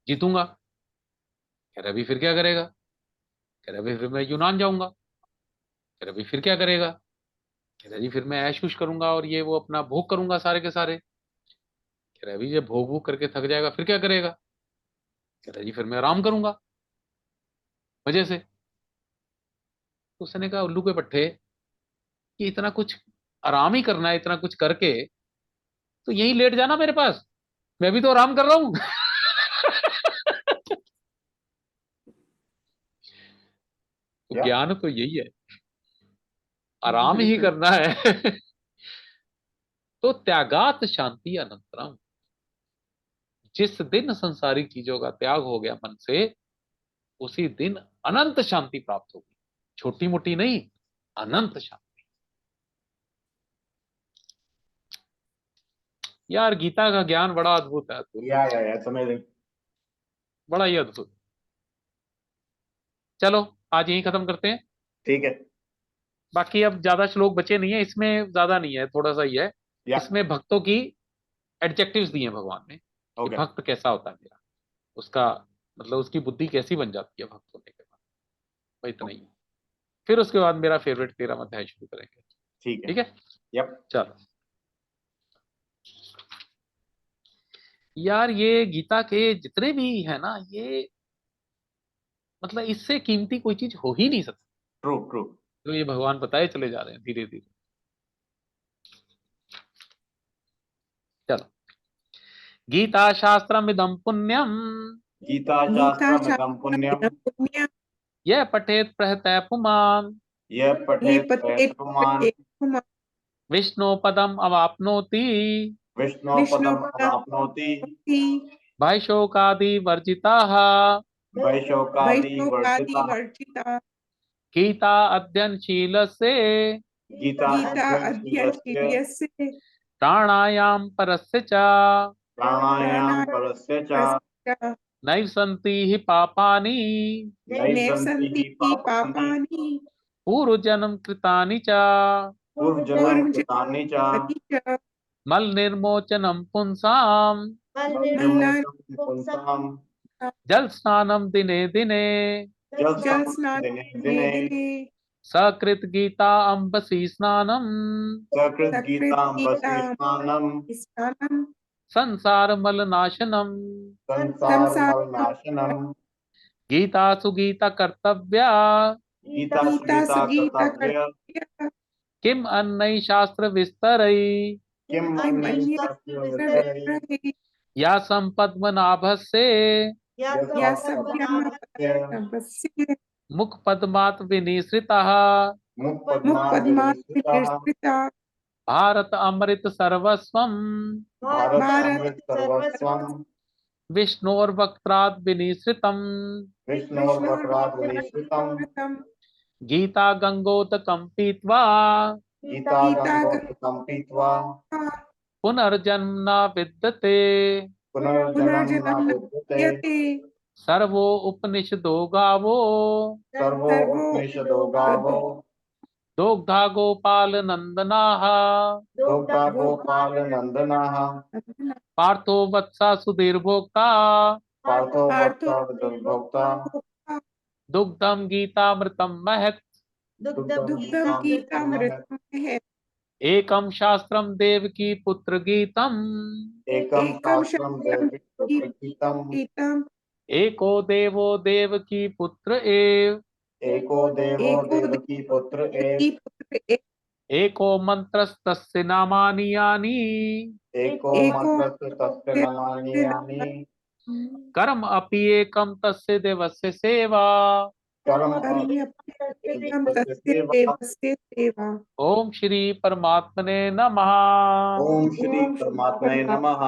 जीतूंगा। कह रहा अभी फिर क्या करेगा? कह रहा अभी फिर मैं यूनान जाऊंगा। कह रहा अभी फिर क्या करेगा? कह रहा जी फिर मैं ऐश उश करूंगा और ये वो अपना भोग करूंगा सारे के सारे। कह रहा अभी जब भोग भोग करके थक जाएगा फिर क्या करेगा? कह रहा जी फिर मैं आराम करूंगा मजे से। तो उसने कहा उल्लू के पट्टे, कि इतना कुछ आराम ही करना है, इतना कुछ करके तो यहीं लेट जाना मेरे पास, मैं भी तो आराम कर रहा हूं। तो Yeah. ज्ञान तो यही है, आराम ही करना है। तो त्यागात शांति अनंतरम, जिस दिन संसारिक चीजों का त्याग हो गया मन से उसी दिन अनंत शांति प्राप्त होगी। छोटी मोटी नहीं, अनंत शांति। यार गीता का ज्ञान बड़ा अद्भुत है, अद्भुत, Yeah. It's amazing. बड़ा ही अद्भुत। चलो आज यही खत्म करते हैं। ठीक है। बाकी अब ज्यादा श्लोक बचे नहीं है, इसमें ज्यादा नहीं है, थोड़ा सा ही है। Yeah. इसमें भक्तों की एडजेक्टिव्स दिए हैं भगवान ने, कि Okay. भक्त कैसा होता है मेरा, उसका मतलब उसकी बुद्धि कैसी बन जाती है भक्त होने के बाद। भाई इतना ही है। फिर उसके बाद मेरा फेवरेट 13वां अध्याय शुरू करेंगे। ठीक है। ठीक है, Yep. चलो। यार ये गीता के जितने भी है ना, ये मतलब इससे कीमती कोई चीज हो ही नहीं सकती, True. जो ये भगवान बताए चले जा रहे हैं धीरे धीरे। चलो, गीता शास्त्रम इदम पुण्यम, गीता गीता शास्त्रमिदं पुण्यम, पुण्यम यह पठेत प्रहतः पुमान्, यः ये पठेत् पठेत पुमान् विष्णु पदम अवाप्नोति, विष्णोः पदम् अवाप्नोति, भयशोकादि वर्जिताः, भयशोकादि वैष्णवादि वर्जितः। वर्जिता। गीता अध्ययनशीलस्य गीता गीता अध्ययनशीलस्य अध्ययनशीलस्य प्राणायाम परस्य च प्राणायाम परस्य च नैव सन्ति हि पापानि नैव सन्ति हि पापानि पूर्वजन्म कृतानि च पूर्वजन्म कृतानि च मल निर्मोचनम पुंसाम मलनिर्मोचनं पुंसां जल स्नानम दिने दिने जल जलस्नानं स्नान दिने दिने दिने दिने सकृत गीता अम्बसी स्नानम सकृत सकृत गीतां गीता स्नानं स्नानम संसार मल नाशनम संसार संसारमलनाशनं गीतासु गीता कर्तव्या गीतासु गीता गीता सुगीता कर्तव्य कर्तव्य किम अन्नै शास्त्र विस्तरै किम् किम अन्ये अन्य शास्त्रविषये रहे या संपद्मनाभस्य या सभ्यमस्य मुख पद्मात् विनिसृतः मुखपद्मात् मुखपद्माद्विनिसृतः विनिसृता भारत अमृत सर्वस्वम भारत भारत अमृत सर्वस्वं विष्णोर्वक्त्राद् विनिसृतम् विष्णोर्वक्त्राद् विनिसृतं विष्णुर्वक्रम गीता गंगोदकं पीत्वा गीता गीता गंगोदकं पीत्वा पुनर्जन्म न विद्यते पुनर्जन्म न पुनर्जन्म विद्यते यते सर्वो उपनिषदो गावो सर्वो सर्वो उपनिषदो गावो दोग्धा गोपाल नंदनाः दोग्धा गोपाल नंदनाः पार्थो वत्सा सुधीर्भोक्ता पार्थो पार्थो वत्सा दुर्भोक्ता दुग्धम गीतामृतम महत् दुग्धम गीतामृतं गीतामृतम है एकम शास्त्रम देवकी पुत्र गीतम एकं एकम शास्त्रं गीतम् गीतम एको देवो देवकी पुत्र एव एको देवो एको देवकी पुत्र देवकी पुत्र एको मंत्रस्तस्य नामानि यानि एको एको मंत्रस्य तस्य नमानि यानि कर्म अपि एकम तस्य देवस्य सेवा कर्म कर्म्यप्येकं तस्य तस्य सेवा देवस्य सेवा ओम श्री परमात्मने नमः ओम श्री ओम परमात्मने नमः।